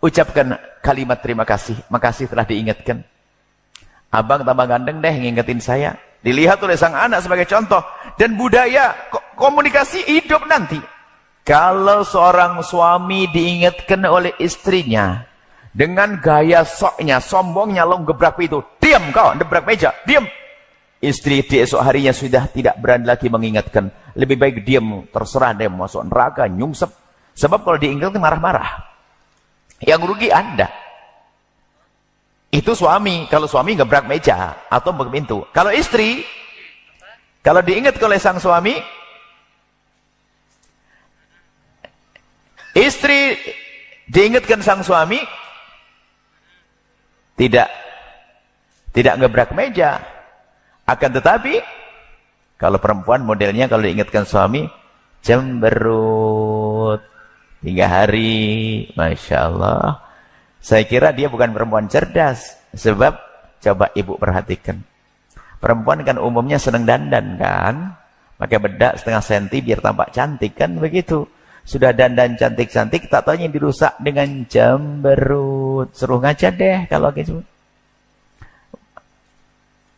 ucapkan kalimat terima kasih. Makasih telah diingatkan. Abang tambah gandeng deh ngingetin saya. Dilihat oleh sang anak sebagai contoh. Dan budaya komunikasi hidup nanti. Kalau seorang suami diingatkan oleh istrinya dengan gaya soknya, sombongnya, lo gebrak itu, diam kau, gebrak meja, diam. Istri di esok harinya sudah tidak berani lagi mengingatkan. Lebih baik diam, terserah dia masuk neraka, nyungsep. Sebab kalau diingatkan marah-marah. Yang rugi Anda. Itu suami. Kalau suami gebrak meja atau buka pintu. Kalau istri, kalau diingatkan oleh sang suami, istri diingatkan sang suami, tidak ngebrak meja. Akan tetapi kalau perempuan modelnya kalau diingatkan suami cemberut 3 hari, Masya Allah. Saya kira dia bukan perempuan cerdas. Sebab coba ibu perhatikan, perempuan kan umumnya senang dandan kan, pakai bedak setengah senti biar tampak cantik kan begitu. Sudah dandan cantik-cantik, tak taunya dirusak dengan cemberut. Suruh ngaca deh kalau gitu.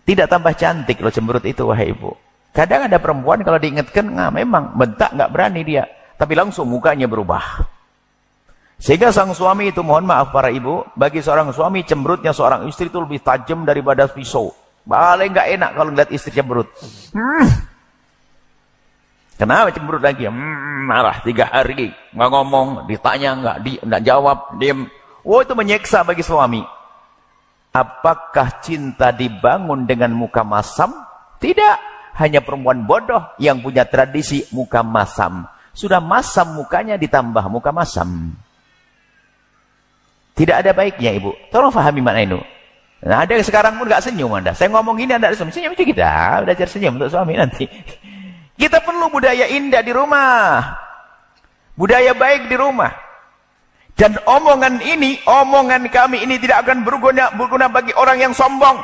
Tidak tambah cantik loh cemberut itu, wahai ibu. Kadang ada perempuan kalau diingatkan, memang bentak nggak berani dia, tapi langsung mukanya berubah. Sehingga sang suami itu, mohon maaf para ibu, bagi seorang suami cemberutnya seorang istri itu lebih tajam daripada pisau. Paling nggak enak kalau ngeliat istri cemberut. Kenapa cemberut lagi? Marah 3 hari, nggak ngomong, ditanya nggak jawab, diem. Oh, itu menyiksa bagi suami. Apakah cinta dibangun dengan muka masam? Tidak. Hanya perempuan bodoh yang punya tradisi muka masam. Sudah masam mukanya ditambah muka masam. Tidak ada baiknya ibu. Tolong fahami makna itu. Nah, ada yang sekarang pun nggak senyum Anda. Saya ngomong ini Anda senyum. Senyum itu kita. Belajar senyum untuk suami nanti. Kita perlu budaya indah di rumah. Budaya baik di rumah. Dan omongan kami ini tidak akan berguna bagi orang yang sombong.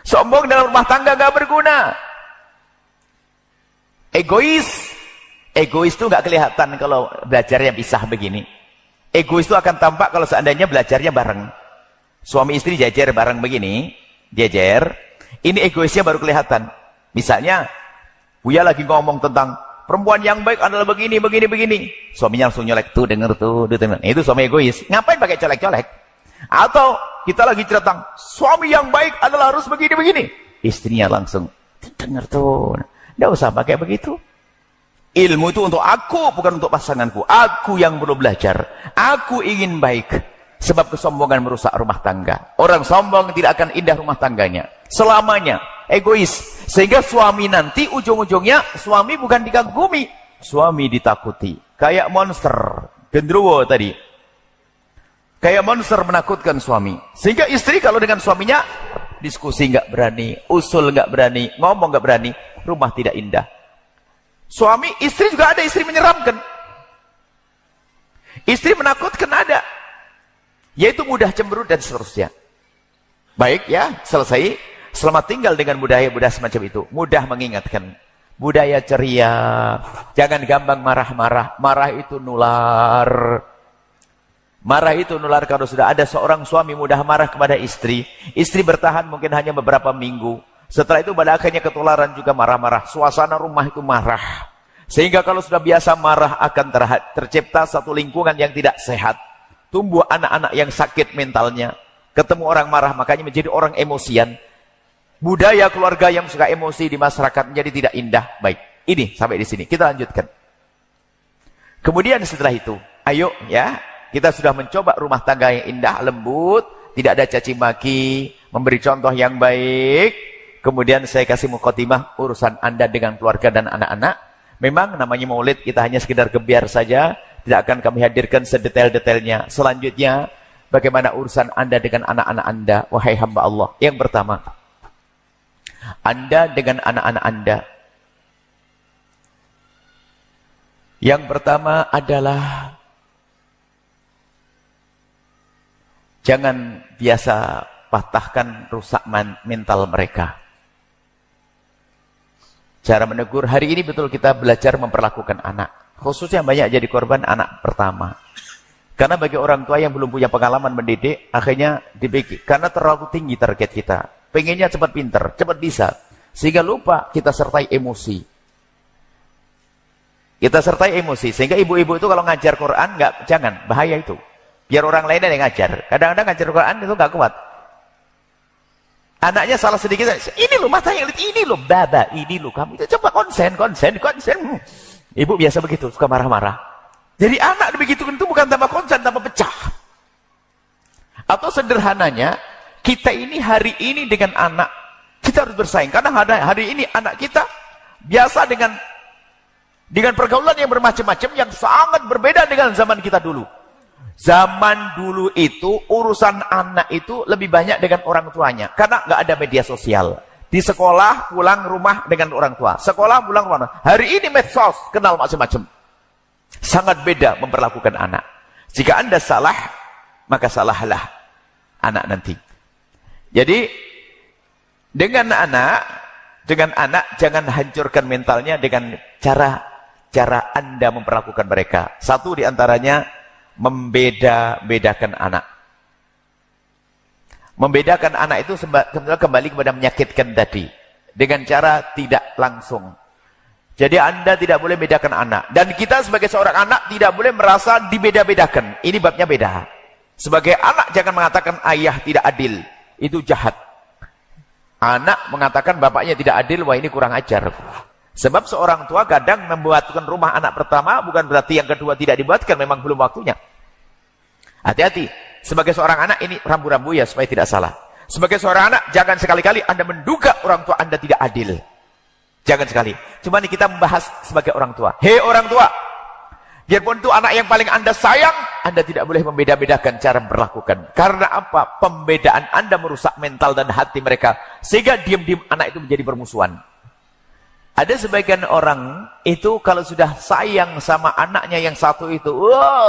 Sombong dalam rumah tangga gak berguna. Egois itu gak kelihatan kalau belajarnya pisah begini. Egois itu akan tampak kalau seandainya belajarnya bareng. Suami istri jajar bareng begini, jajar. Ini egoisnya baru kelihatan. Misalnya, Buya lagi ngomong tentang perempuan yang baik adalah begini. Suaminya langsung nyolek, tuh denger. Itu suami egois. Ngapain pakai colek-colek? Atau kita lagi cerita, suami yang baik adalah harus begini. Istrinya langsung, denger tuh. Nggak usah pakai begitu. Ilmu itu untuk aku, bukan untuk pasanganku. Aku yang perlu belajar. Aku ingin baik. Sebab kesombongan merusak rumah tangga. Orang sombong tidak akan indah rumah tangganya. Selamanya. Egois. Sehingga suami nanti ujung-ujungnya, suami bukan dikagumi. Suami ditakuti. Kayak monster. Gendruwo tadi. Kayak monster menakutkan suami. Sehingga istri kalau dengan suaminya, diskusi nggak berani, usul nggak berani, ngomong nggak berani, rumah tidak indah. Suami, istri juga ada istri menyeramkan. Istri menakutkan ada. Yaitu mudah cemberut dan seterusnya. Baik ya, selesai. Selamat tinggal dengan budaya-budaya semacam itu. Mudah mengingatkan. Budaya ceria. Jangan gampang marah-marah. Marah itu nular. Marah itu nular kalau sudah ada seorang suami mudah marah kepada istri. Istri bertahan mungkin hanya beberapa minggu. Setelah itu pada akhirnya ketularan juga marah-marah. Suasana rumah itu marah. Sehingga kalau sudah biasa marah akan tercipta satu lingkungan yang tidak sehat. Tumbuh anak-anak yang sakit mentalnya. Ketemu orang marah makanya menjadi orang emosian. Budaya keluarga yang suka emosi di masyarakat menjadi tidak indah. Baik, ini sampai di sini. Kita lanjutkan. Kemudian setelah itu, ayo ya, kita sudah mencoba rumah tangga yang indah, lembut, tidak ada caci maki, memberi contoh yang baik. Kemudian saya kasih mukhatimah urusan Anda dengan keluarga dan anak-anak. Memang namanya maulid, kita hanya sekedar gebiar saja, tidak akan kami hadirkan sedetail-detailnya. Selanjutnya, bagaimana urusan Anda dengan anak-anak Anda, wahai hamba Allah. Yang pertama, Anda dengan anak-anak Anda. Yang pertama adalah jangan biasa patahkan, rusak mental mereka. Cara menegur, hari ini betul kita belajar memperlakukan anak. Khususnya banyak jadi korban anak pertama. Karena bagi orang tua yang belum punya pengalaman mendidik, akhirnya dibikin. Karena terlalu tinggi target kita. Pengennya cepat pinter, cepat bisa. Sehingga lupa kita sertai emosi. Kita sertai emosi. Sehingga ibu-ibu itu kalau ngajar Quran, jangan, bahaya itu. Biar orang lain yang ngajar. Kadang-kadang ngajar Quran itu nggak kuat. Anaknya salah sedikit, ini loh matanya, ini loh baba, ini loh kamu. Itu coba konsen. Ibu biasa begitu, suka marah-marah. Jadi anak begitu itu bukan tambah konsen, tambah pecah. Atau sederhananya, kita ini hari ini dengan anak, kita harus bersaing. Karena hari ini anak kita biasa dengan pergaulan yang bermacam-macam, yang sangat berbeda dengan zaman kita dulu. Zaman dulu itu urusan anak itu lebih banyak dengan orang tuanya karena nggak ada media sosial. Di sekolah pulang rumah dengan orang tua, sekolah pulang rumah. Hari ini medsos, kenal macam-macam. Sangat beda memperlakukan anak. Jika Anda salah, maka salahlah anak nanti. Jadi dengan anak jangan hancurkan mentalnya dengan cara Anda memperlakukan mereka. Satu diantaranya membeda-bedakan anak. Membedakan anak itu kembali kepada menyakitkan tadi. Dengan cara tidak langsung. Jadi Anda tidak boleh bedakan anak. Dan kita sebagai seorang anak tidak boleh merasa dibeda-bedakan. Ini babnya beda. Sebagai anak jangan mengatakan ayah tidak adil. Itu jahat. Anak mengatakan bapaknya tidak adil, wah ini kurang ajar. Sebab seorang tua kadang membuatkan rumah anak pertama, bukan berarti yang kedua tidak dibuatkan, memang belum waktunya. Hati-hati. Sebagai seorang anak ini rambu-rambu ya, supaya tidak salah. Sebagai seorang anak, jangan sekali-kali Anda menduga orang tua Anda tidak adil. Jangan sekali. Cuma ini kita membahas sebagai orang tua. Hei orang tua, biarpun itu anak yang paling Anda sayang, Anda tidak boleh membeda-bedakan cara memperlakukan. Karena apa? Pembedaan Anda merusak mental dan hati mereka. Sehingga diam-diam anak itu menjadi bermusuhan. Ada sebagian orang itu kalau sudah sayang sama anaknya yang satu itu,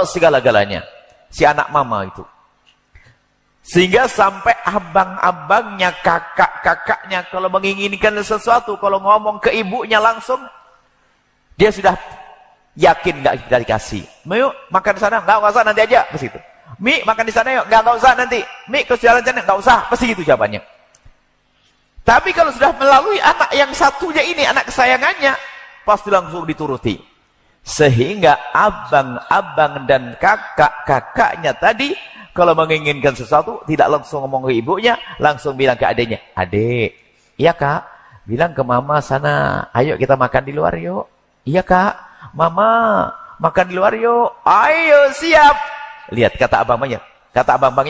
segala-galanya. Si anak mama itu. Sehingga sampai abang-abangnya, kakak-kakaknya kalau menginginkan sesuatu, kalau ngomong ke ibunya langsung, dia sudah yakin nggak kita dikasih. Yuk makan di sana, nggak usah nanti aja, pasti itu. Mi makan di sana yuk, nggak usah nanti. Mi ke jalan sana, nggak usah, pasti itu jawabannya. Tapi kalau sudah melalui anak yang satunya ini, anak kesayangannya, pasti langsung dituruti. Sehingga abang-abang dan kakak-kakaknya tadi, kalau menginginkan sesuatu, tidak langsung ngomong ke ibunya, langsung bilang ke adiknya, adik, iya kak, bilang ke mama sana, ayo kita makan di luar yuk. Iya kak, mama, makan di luar yuk. Ayo siap. Lihat kata abang-abangnya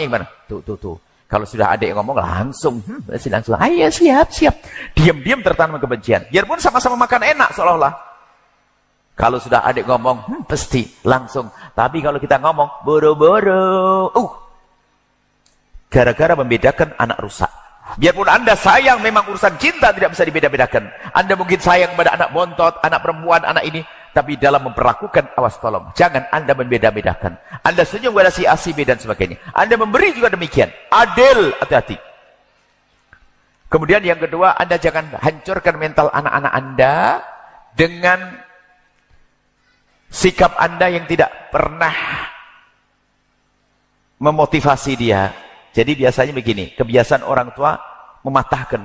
gimana? Tuh. Kalau sudah adik ngomong langsung, ayo siap. Diam-diam tertanam kebencian. Biarpun sama-sama makan enak seolah-olah. Kalau sudah adik ngomong, pasti langsung. Tapi kalau kita ngomong boro-boro, Gara-gara membedakan anak rusak. Biarpun Anda sayang, memang urusan cinta tidak bisa dibeda-bedakan. Anda mungkin sayang pada anak bontot, anak perempuan, anak ini. Tapi dalam memperlakukan, awas tolong. Jangan Anda membeda-bedakan. Anda senyum kepada si A, si B, dan sebagainya. Anda memberi juga demikian. Adil, hati-hati. Kemudian yang kedua, Anda jangan hancurkan mental anak-anak Anda dengan sikap Anda yang tidak pernah memotivasi dia. Jadi biasanya begini, kebiasaan orang tua mematahkan.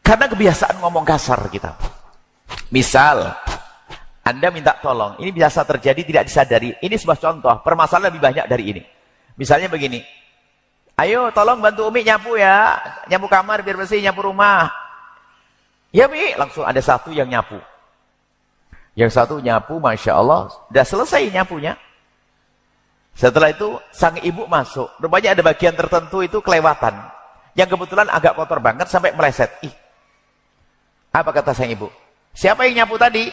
Karena kebiasaan ngomong kasar kita. Misal, Anda minta tolong, ini biasa terjadi tidak disadari. Ini sebuah contoh, permasalahan lebih banyak dari ini. Misalnya begini, ayo tolong bantu Umi nyapu ya, nyapu kamar biar bersih, nyapu rumah. Ya Mi, langsung ada satu yang nyapu. Yang satu nyapu, Masya Allah, sudah selesai nyapunya. Setelah itu, sang ibu masuk. Rupanya ada bagian tertentu itu kelewatan. Yang kebetulan agak kotor banget sampai meleset. Ih, apa kata sang ibu? Siapa yang nyapu tadi?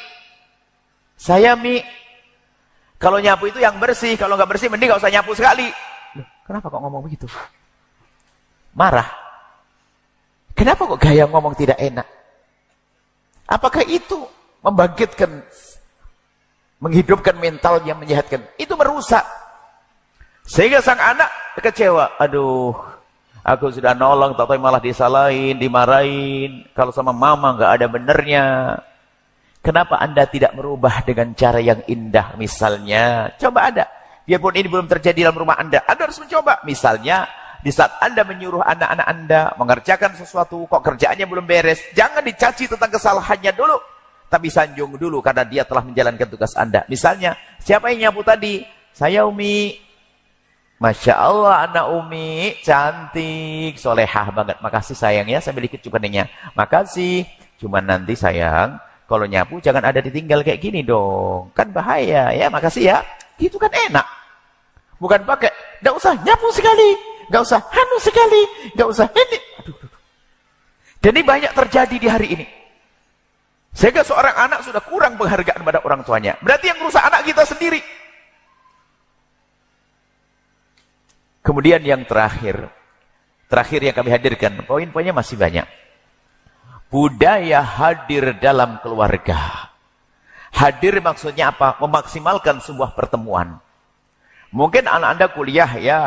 Saya, Mi. Kalau nyapu itu yang bersih. Kalau nggak bersih, mending nggak usah nyapu sekali. Loh, kenapa kok ngomong begitu? Marah. Kenapa kok gaya ngomong tidak enak? Apakah itu membangkitkan, menghidupkan mental yang menyehatkan? Itu merusak. Sehingga sang anak kecewa. Aduh, aku sudah nolong, tak tahu malah disalahin, dimarahin. Kalau sama mama nggak ada benernya. Kenapa Anda tidak merubah dengan cara yang indah? Misalnya, coba ada. Biarpun ini belum terjadi dalam rumah Anda harus mencoba. Misalnya, di saat Anda menyuruh anak-anak Anda mengerjakan sesuatu, kok kerjaannya belum beres, jangan dicaci tentang kesalahannya dulu. Tapi sanjung dulu karena dia telah menjalankan tugas Anda. Misalnya, siapa yang nyapu tadi? Saya, Umi. Masya Allah, anak Umi cantik, solehah banget. Makasih sayang ya, sambil dikit cukannya. Makasih. Cuman nanti sayang, kalau nyapu jangan ada ditinggal kayak gini dong. Kan bahaya ya, makasih ya. Itu kan enak. Bukan pakai, nggak usah nyapu sekali, nggak usah hanu sekali, nggak usah ini. Aduh. Dan ini banyak terjadi di hari ini. Sehingga seorang anak sudah kurang penghargaan pada orang tuanya. Berarti yang merusak anak kita sendiri. Kemudian yang terakhir yang kami hadirkan, poin-poinnya masih banyak. Budaya hadir dalam keluarga. Hadir maksudnya apa? Memaksimalkan sebuah pertemuan. Mungkin anak Anda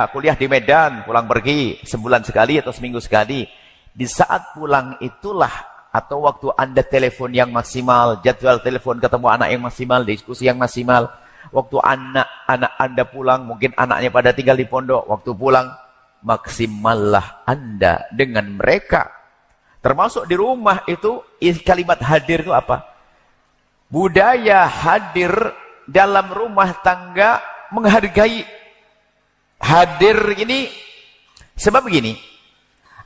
kuliah di Medan, pulang pergi sebulan sekali atau seminggu sekali. Di saat pulang itulah, atau waktu Anda telepon yang maksimal, jadwal telepon ketemu anak yang maksimal, diskusi yang maksimal. Waktu anak Anda pulang, mungkin anaknya pada tinggal di pondok. Waktu pulang, maksimallah Anda dengan mereka. Termasuk di rumah itu, kalimat hadir itu apa? Budaya hadir dalam rumah tangga, menghargai. Hadir ini, sebab begini,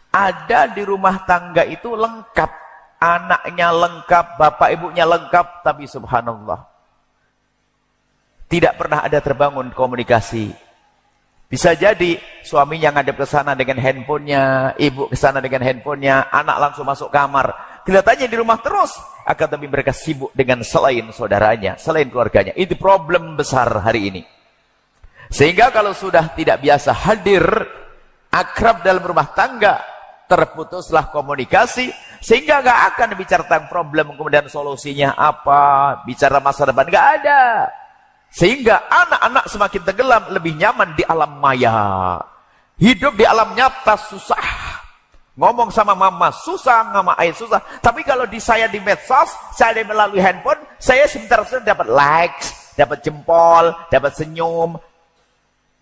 ada di rumah tangga itu lengkap. Anaknya lengkap, bapak ibunya lengkap, tapi subhanallah, tidak pernah ada terbangun komunikasi. Bisa jadi suaminya ngadep ke sana dengan handphonenya, ibu ke sana dengan handphonenya, anak langsung masuk kamar. Kelihatannya di rumah terus, akan tapi mereka sibuk dengan selain saudaranya, selain keluarganya. Itu problem besar hari ini. Sehingga kalau sudah tidak biasa hadir, akrab dalam rumah tangga, terputuslah komunikasi, sehingga nggak akan bicara tentang problem, kemudian solusinya apa, bicara masa depan, nggak ada. Sehingga anak-anak semakin tenggelam, lebih nyaman di alam maya. Hidup di alam nyata susah. Ngomong sama mama susah, sama ayah susah. Tapi kalau saya di medsos, saya melalui handphone, saya sebentar dapat likes, dapat jempol, dapat senyum.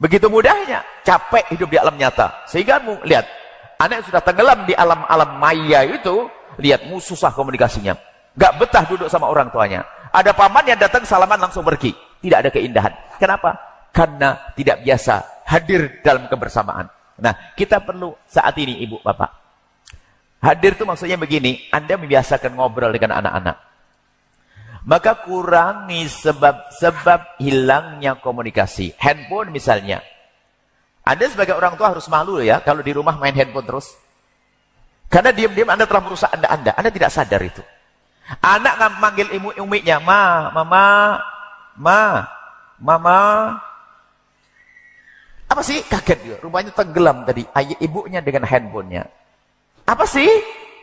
Begitu mudahnya, capek hidup di alam nyata. Sehingga lihat, anak yang sudah tenggelam di alam maya itu, lihat susah komunikasinya. Gak betah duduk sama orang tuanya. Ada paman yang datang salaman langsung pergi. Tidak ada keindahan. Kenapa? Karena tidak biasa hadir dalam kebersamaan. Nah, kita perlu saat ini, ibu, bapak. Hadir itu maksudnya begini, Anda membiasakan ngobrol dengan anak-anak. Maka kurangi sebab hilangnya komunikasi. Handphone misalnya. Anda sebagai orang tua harus malu ya, kalau di rumah main handphone terus. Karena diam-diam Anda telah merusak Anda. Anda tidak sadar itu. Anak manggil uminya, mama. Apa sih? Kaget dia. Rupanya tenggelam tadi. Ibunya dengan handphonenya. Apa sih?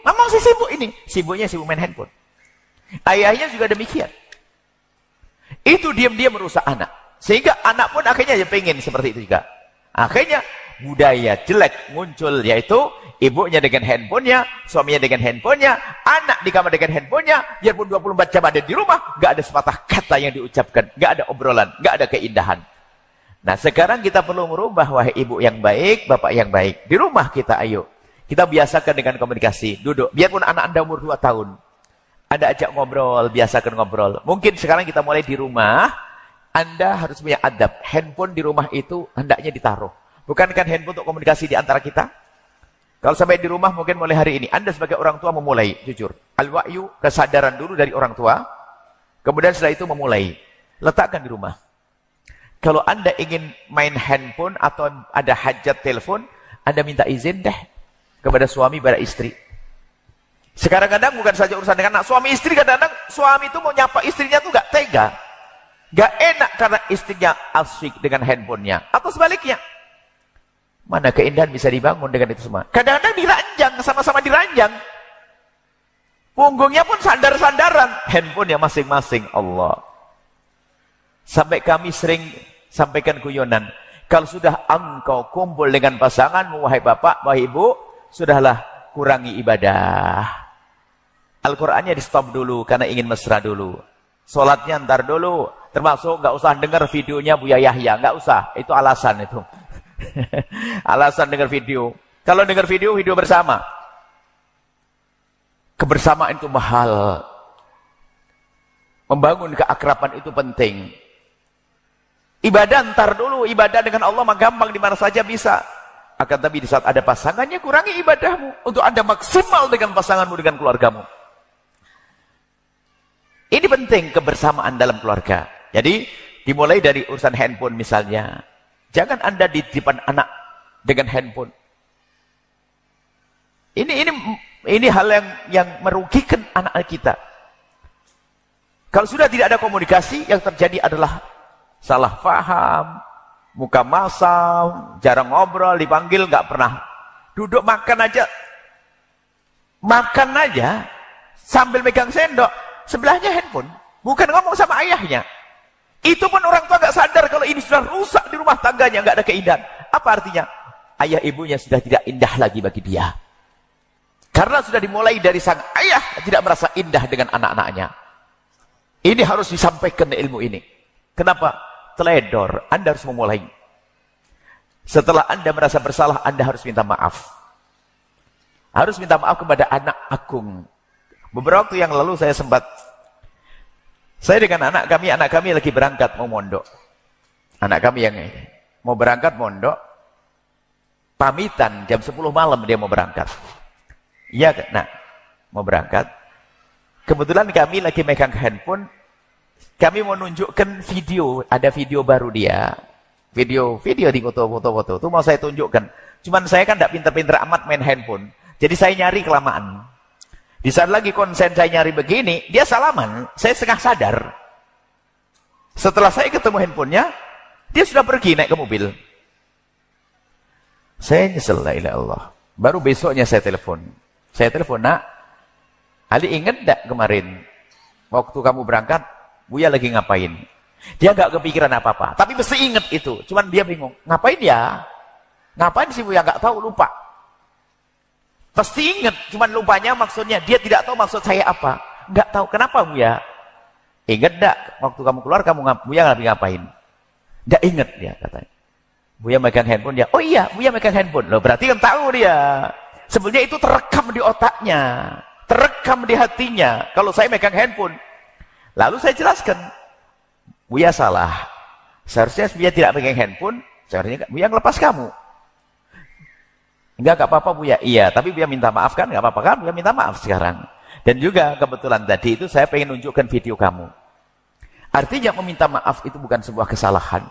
Memang sih sibuk ini. Sibuknya sibuk main handphone. Ayahnya juga demikian. Itu diam-diam merusak anak. Sehingga anak pun akhirnya ya pengen seperti itu juga. Akhirnya budaya jelek muncul, yaitu ibunya dengan handphonenya, suaminya dengan handphonenya, anak di kamar dengan handphonenya, biarpun 24 jam ada di rumah, gak ada sepatah kata yang diucapkan, gak ada obrolan, gak ada keindahan. Nah sekarang kita perlu merubah, wahai ibu yang baik, bapak yang baik. Di rumah kita ayo, kita biasakan dengan komunikasi, duduk, biarpun anak Anda umur 2 tahun, Anda ajak ngobrol, biasakan ngobrol. Mungkin sekarang kita mulai di rumah, Anda harus punya adab, handphone di rumah itu hendaknya ditaruh. Bukankah handphone untuk komunikasi di antara kita? Kalau sampai di rumah mungkin mulai hari ini, Anda sebagai orang tua memulai, jujur. Al-wa'yu, kesadaran dulu dari orang tua. Kemudian setelah itu memulai. Letakkan di rumah. Kalau Anda ingin main handphone atau ada hajat telepon, Anda minta izin deh kepada suami, pada istri. Sekarang kadang bukan saja urusan dengan anak, suami istri kadang-kadang suami itu mau nyapa istrinya tuh gak tega. Gak enak karena istrinya asyik dengan handphonenya. Atau sebaliknya. Mana keindahan bisa dibangun dengan itu semua. Kadang-kadang diranjang, sama-sama diranjang. Punggungnya pun sandar-sandaran. Handphone ya masing-masing. Allah. Sampai kami sering sampaikan guyonan. Kalau sudah engkau kumpul dengan pasanganmu, wahai bapak, wahai ibu, sudahlah kurangi ibadah. Al-Qur'annya di stop dulu karena ingin mesra dulu. Sholatnya ntar dulu. Termasuk nggak usah dengar videonya Buya Yahya. Nggak usah. Itu alasan itu. Alasan dengar video. Kalau dengar video bersama. Kebersamaan itu mahal. Membangun keakraban itu penting. Ibadah ntar dulu. Ibadah dengan Allah mah gampang di mana saja bisa. Akan tapi di saat ada pasangannya, kurangi ibadahmu untuk Anda maksimal dengan pasanganmu, dengan keluargamu. Ini penting kebersamaan dalam keluarga. Jadi dimulai dari urusan handphone misalnya. Jangan Anda di depan anak dengan handphone. Ini hal yang merugikan anak kita. Kalau sudah tidak ada komunikasi, yang terjadi adalah salah paham, muka masam, jarang ngobrol, dipanggil nggak pernah duduk makan aja sambil megang sendok, sebelahnya handphone, bukan ngomong sama ayahnya. Itu pun orang tua nggak sadar kalau ini sudah rusak di rumah tangganya, nggak ada keindahan. Apa artinya? Ayah ibunya sudah tidak indah lagi bagi dia. Karena sudah dimulai dari sang ayah tidak merasa indah dengan anak-anaknya. Ini harus disampaikan ilmu ini. Kenapa? Teledor. Anda harus memulai. Setelah Anda merasa bersalah, Anda harus minta maaf. Harus minta maaf kepada anak agung. Beberapa waktu yang lalu saya dengan anak kami lagi berangkat mau mondok. Anak kami yang mau berangkat mondok, pamitan jam 10 malam dia mau berangkat. Iya, nak, mau berangkat. Kebetulan kami lagi megang handphone, kami mau nunjukkan video, ada video baru dia. Video di foto-foto, itu mau saya tunjukkan. Cuman saya kan tidak pinter-pinter amat main handphone. Jadi saya nyari kelamaan. Di saat lagi konsen saya nyari begini, dia salaman, saya setengah sadar. Setelah saya ketemu handphonenya, dia sudah pergi naik ke mobil. Saya nyesel, la ilaha illallah. Baru besoknya saya telepon. Nak, Ali ingat enggak kemarin, waktu kamu berangkat, Buya lagi ngapain? Dia enggak kepikiran apa-apa, tapi mesti ingat itu. Cuman dia bingung, ngapain ya? Ngapain sih Buya? Enggak tahu, lupa. Pasti ingat, cuman lupanya maksudnya, dia tidak tahu maksud saya apa. Enggak tahu, kenapa Buya? Ingat enggak, waktu kamu keluar, Buya lagi ngapain? Enggak ingat dia, katanya. Buya megang handphone, dia, oh iya, Buya megang handphone. Loh, berarti kan tahu dia. Sebenarnya itu terekam di otaknya, terekam di hatinya. Kalau saya megang handphone, lalu saya jelaskan, Buya salah. Seharusnya Buya tidak megang handphone, seharusnya Buya ngelepas kamu. Enggak apa-apa Buya. Iya, tapi Buya minta maaf kan? Enggak apa-apa kan? Buya minta maaf sekarang. Dan juga kebetulan tadi itu saya pengen nunjukkan video kamu. Artinya meminta maaf itu bukan sebuah kesalahan.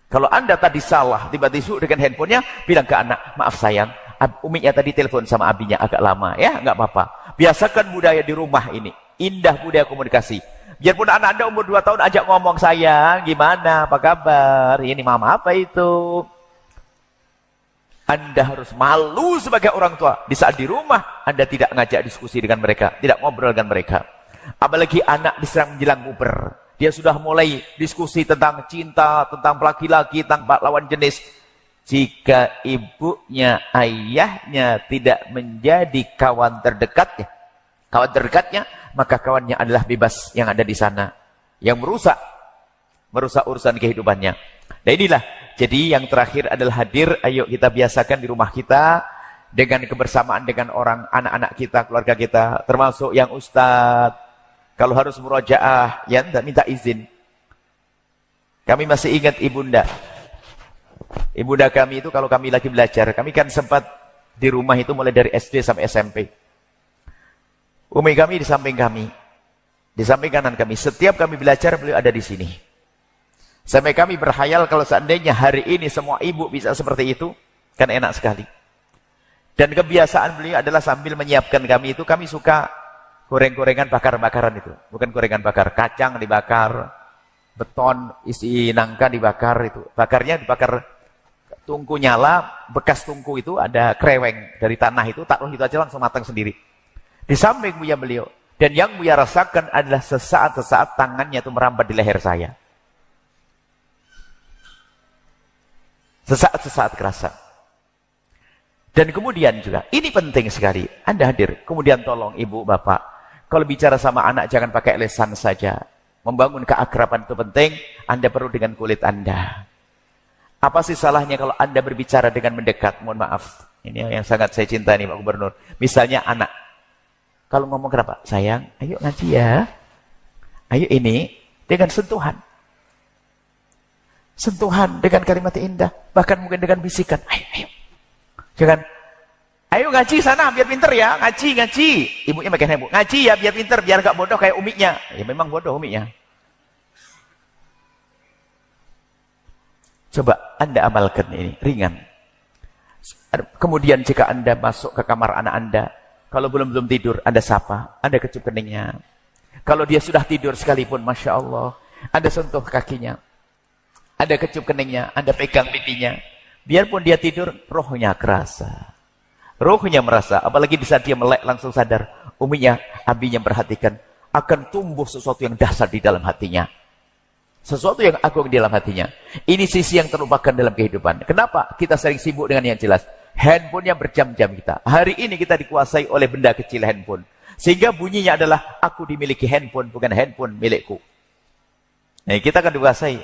Kalau Anda tadi salah, tiba-tiba dengan handphonenya, bilang ke anak, maaf sayang, uminya tadi telepon sama abinya agak lama. Ya, enggak apa-apa. Biasakan budaya di rumah ini. Indah budaya komunikasi. Biarpun anak Anda umur 2 tahun ajak ngomong, sayang, gimana, apa kabar? Ini mama apa itu? Anda harus malu sebagai orang tua. Di saat di rumah, Anda tidak ngajak diskusi dengan mereka, tidak ngobrol dengan mereka. Apalagi anak diserang menjelang puber. Dia sudah mulai diskusi tentang cinta, tentang laki-laki, tentang lawan jenis. Jika ibunya, ayahnya tidak menjadi kawan terdekatnya, maka kawannya adalah bebas yang ada di sana. Yang merusak urusan kehidupannya. Nah inilah, jadi yang terakhir adalah hadir. Ayo kita biasakan di rumah kita dengan kebersamaan dengan orang, anak-anak kita, keluarga kita, termasuk yang ustadz. Kalau harus murojaah, ya tidak minta izin. Kami masih ingat ibunda kami itu kalau kami lagi belajar, kami kan sempat di rumah itu mulai dari SD sampai SMP. Umi kami di samping kami, di samping kanan kami. Setiap kami belajar, beliau ada di sini. Sampai kami berhayal kalau seandainya hari ini semua ibu bisa seperti itu, kan enak sekali. Dan kebiasaan beliau adalah sambil menyiapkan kami itu, kami suka goreng-gorengan bakar-bakaran itu. Bukan gorengan bakar, kacang dibakar, beton isi nangka dibakar itu. Bakarnya dibakar tungku nyala, bekas tungku itu ada kreweng dari tanah itu, taruh itu aja langsung matang sendiri. Di samping Buya beliau. Dan yang Buya rasakan adalah sesaat-sesaat tangannya itu merambat di leher saya. Sesaat-sesaat kerasa. Dan kemudian juga, ini penting sekali, Anda hadir. Kemudian tolong ibu, bapak, kalau bicara sama anak jangan pakai lesan saja. Membangun keakraban itu penting, Anda perlu dengan kulit Anda. Apa sih salahnya kalau Anda berbicara dengan mendekat? Mohon maaf, ini yang sangat saya cintai nih Pak Gubernur. Misalnya anak, kalau ngomong kenapa? Sayang, ayo ngaji ya. Ayo ini, dengan sentuhan. Sentuhan dengan kalimat indah, bahkan mungkin dengan bisikan, ayo. Jangan, ayo ngaji sana biar pinter ya, ngaji. Ibunya makin heboh, ngaji ya biar pinter, biar gak bodoh kayak umiknya. Ya memang bodoh umiknya. Coba Anda amalkan ini, ringan. Kemudian jika Anda masuk ke kamar anak Anda, kalau belum tidur, Anda sapa, Anda kecup keningnya. Kalau dia sudah tidur sekalipun, Masya Allah, Anda sentuh kakinya. Anda kecup keningnya, Anda pegang pipinya. Biarpun dia tidur, rohnya kerasa. Rohnya merasa, apalagi di saat dia melek langsung sadar. Uminya, abinya perhatikan, akan tumbuh sesuatu yang dahsyat di dalam hatinya. Sesuatu yang agung di dalam hatinya. Ini sisi yang terlupakan dalam kehidupan. Kenapa? Kita sering sibuk dengan yang jelas. Handphonenya berjam-jam kita. Hari ini kita dikuasai oleh benda kecil handphone. Sehingga bunyinya adalah, aku dimiliki handphone, bukan handphone milikku. Nah, kita akan dikuasai.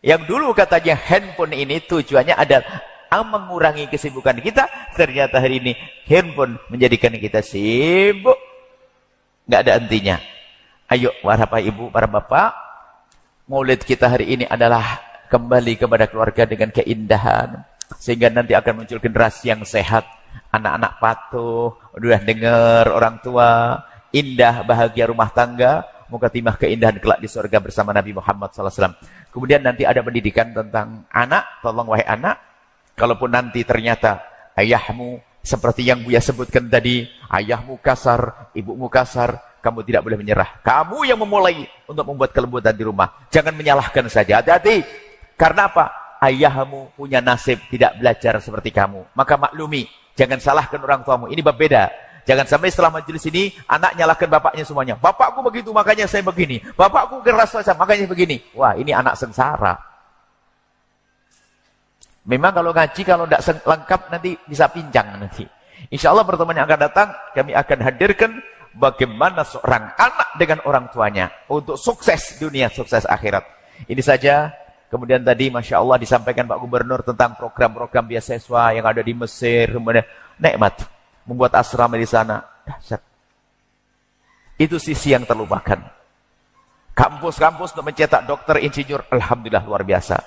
Yang dulu katanya handphone ini tujuannya adalah mengurangi kesibukan kita. Ternyata hari ini handphone menjadikan kita sibuk. Nggak ada hentinya. Ayo para ibu, para bapak. Maulid kita hari ini adalah kembali kepada keluarga dengan keindahan. Sehingga nanti akan muncul generasi yang sehat. Anak-anak patuh, udah dengar orang tua. Indah, bahagia rumah tangga. Moga timah keindahan kelak di surga bersama Nabi Muhammad SAW. Kemudian nanti ada pendidikan tentang anak. Tolong wahai anak, kalaupun nanti ternyata ayahmu seperti yang Buya sebutkan tadi, ayahmu kasar, ibumu kasar, kamu tidak boleh menyerah. Kamu yang memulai untuk membuat kelembutan di rumah. Jangan menyalahkan saja. Hati-hati. Karena apa? Ayahmu punya nasib tidak belajar seperti kamu. Maka maklumi, jangan salahkan orang tuamu. Ini berbeda. Jangan sampai setelah majelis ini, anak nyalahkan bapaknya semuanya. Bapakku begitu, makanya saya begini. Bapakku keras saja, makanya begini. Wah, ini anak sengsara. Memang kalau ngaji, kalau tidak lengkap, nanti bisa pincang nanti. Insya Allah pertemuan yang akan datang, kami akan hadirkan bagaimana seorang anak dengan orang tuanya. Untuk sukses dunia, sukses akhirat. Ini saja. Kemudian tadi, Masya Allah, disampaikan Pak Gubernur tentang program-program beasiswa yang ada di Mesir. Kemudian, nikmat. Membuat asrama di sana. Dahsyat. Itu sisi yang terlupakan. Kampus-kampus untuk mencetak dokter, insinyur, alhamdulillah luar biasa.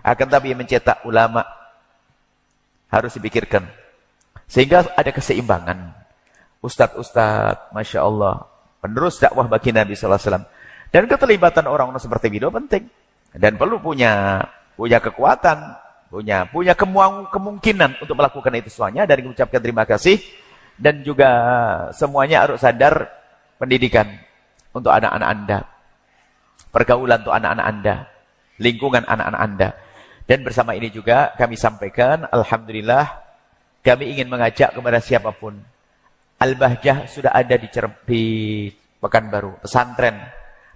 Akan tapi mencetak ulama harus dipikirkan. Sehingga ada keseimbangan. Ustadz-ustadz, Masya Allah, penerus dakwah bagi Nabi SAW. Dan keterlibatan orang-orang seperti beliau penting. Dan perlu punya kekuatan, punya kemungkinan untuk melakukan itu semuanya. Dan mengucapkan terima kasih. Dan juga semuanya harus sadar pendidikan untuk anak-anak Anda. Pergaulan untuk anak-anak Anda. Lingkungan anak-anak Anda. Dan bersama ini juga kami sampaikan, alhamdulillah, Kami ingin mengajak kepada siapapun. Al-Bahjah sudah ada di Pekanbaru, pesantren.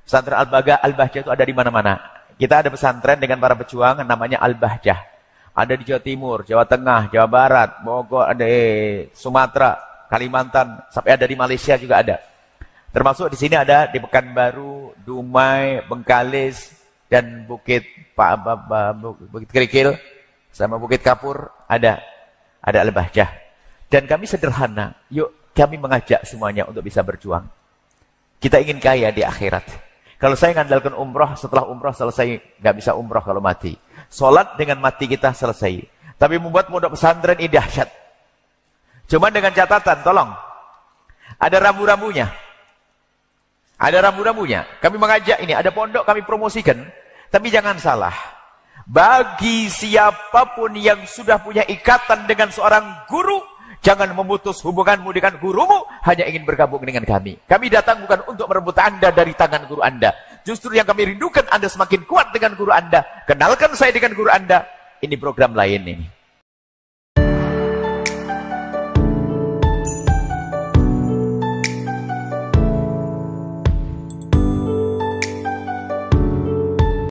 Pesantren Al-Bahjah itu ada di mana-mana. Kita ada pesantren dengan para pejuang namanya Al-Bahjah. Ada di Jawa Timur, Jawa Tengah, Jawa Barat, Bogor, ada Sumatera, Kalimantan, sampai ada di Malaysia juga ada. Termasuk di sini ada di Pekanbaru, Dumai, Bengkalis, dan Bukit Kerikil, sama Bukit Kapur, ada Al-Bahjah. Dan kami sederhana, yuk kami mengajak semuanya untuk bisa berjuang. Kita ingin kaya di akhirat. Kalau saya ngandalkan umroh, setelah umroh selesai, nggak bisa umroh kalau mati. Sholat dengan mati kita selesai. Tapi membuat pondok pesantren ini dahsyat. Cuma dengan catatan, tolong. Ada rambu-rambunya. Ada rambu-rambunya. Kami mengajak ini, ada pondok kami promosikan. Tapi jangan salah. Bagi siapapun yang sudah punya ikatan dengan seorang guru, jangan memutus hubunganmu dengan gurumu, hanya ingin bergabung dengan kami. Kami datang bukan untuk merebut Anda dari tangan guru Anda. Justru yang kami rindukan Anda semakin kuat dengan guru Anda. Kenalkan saya dengan guru Anda. Ini program lain ini.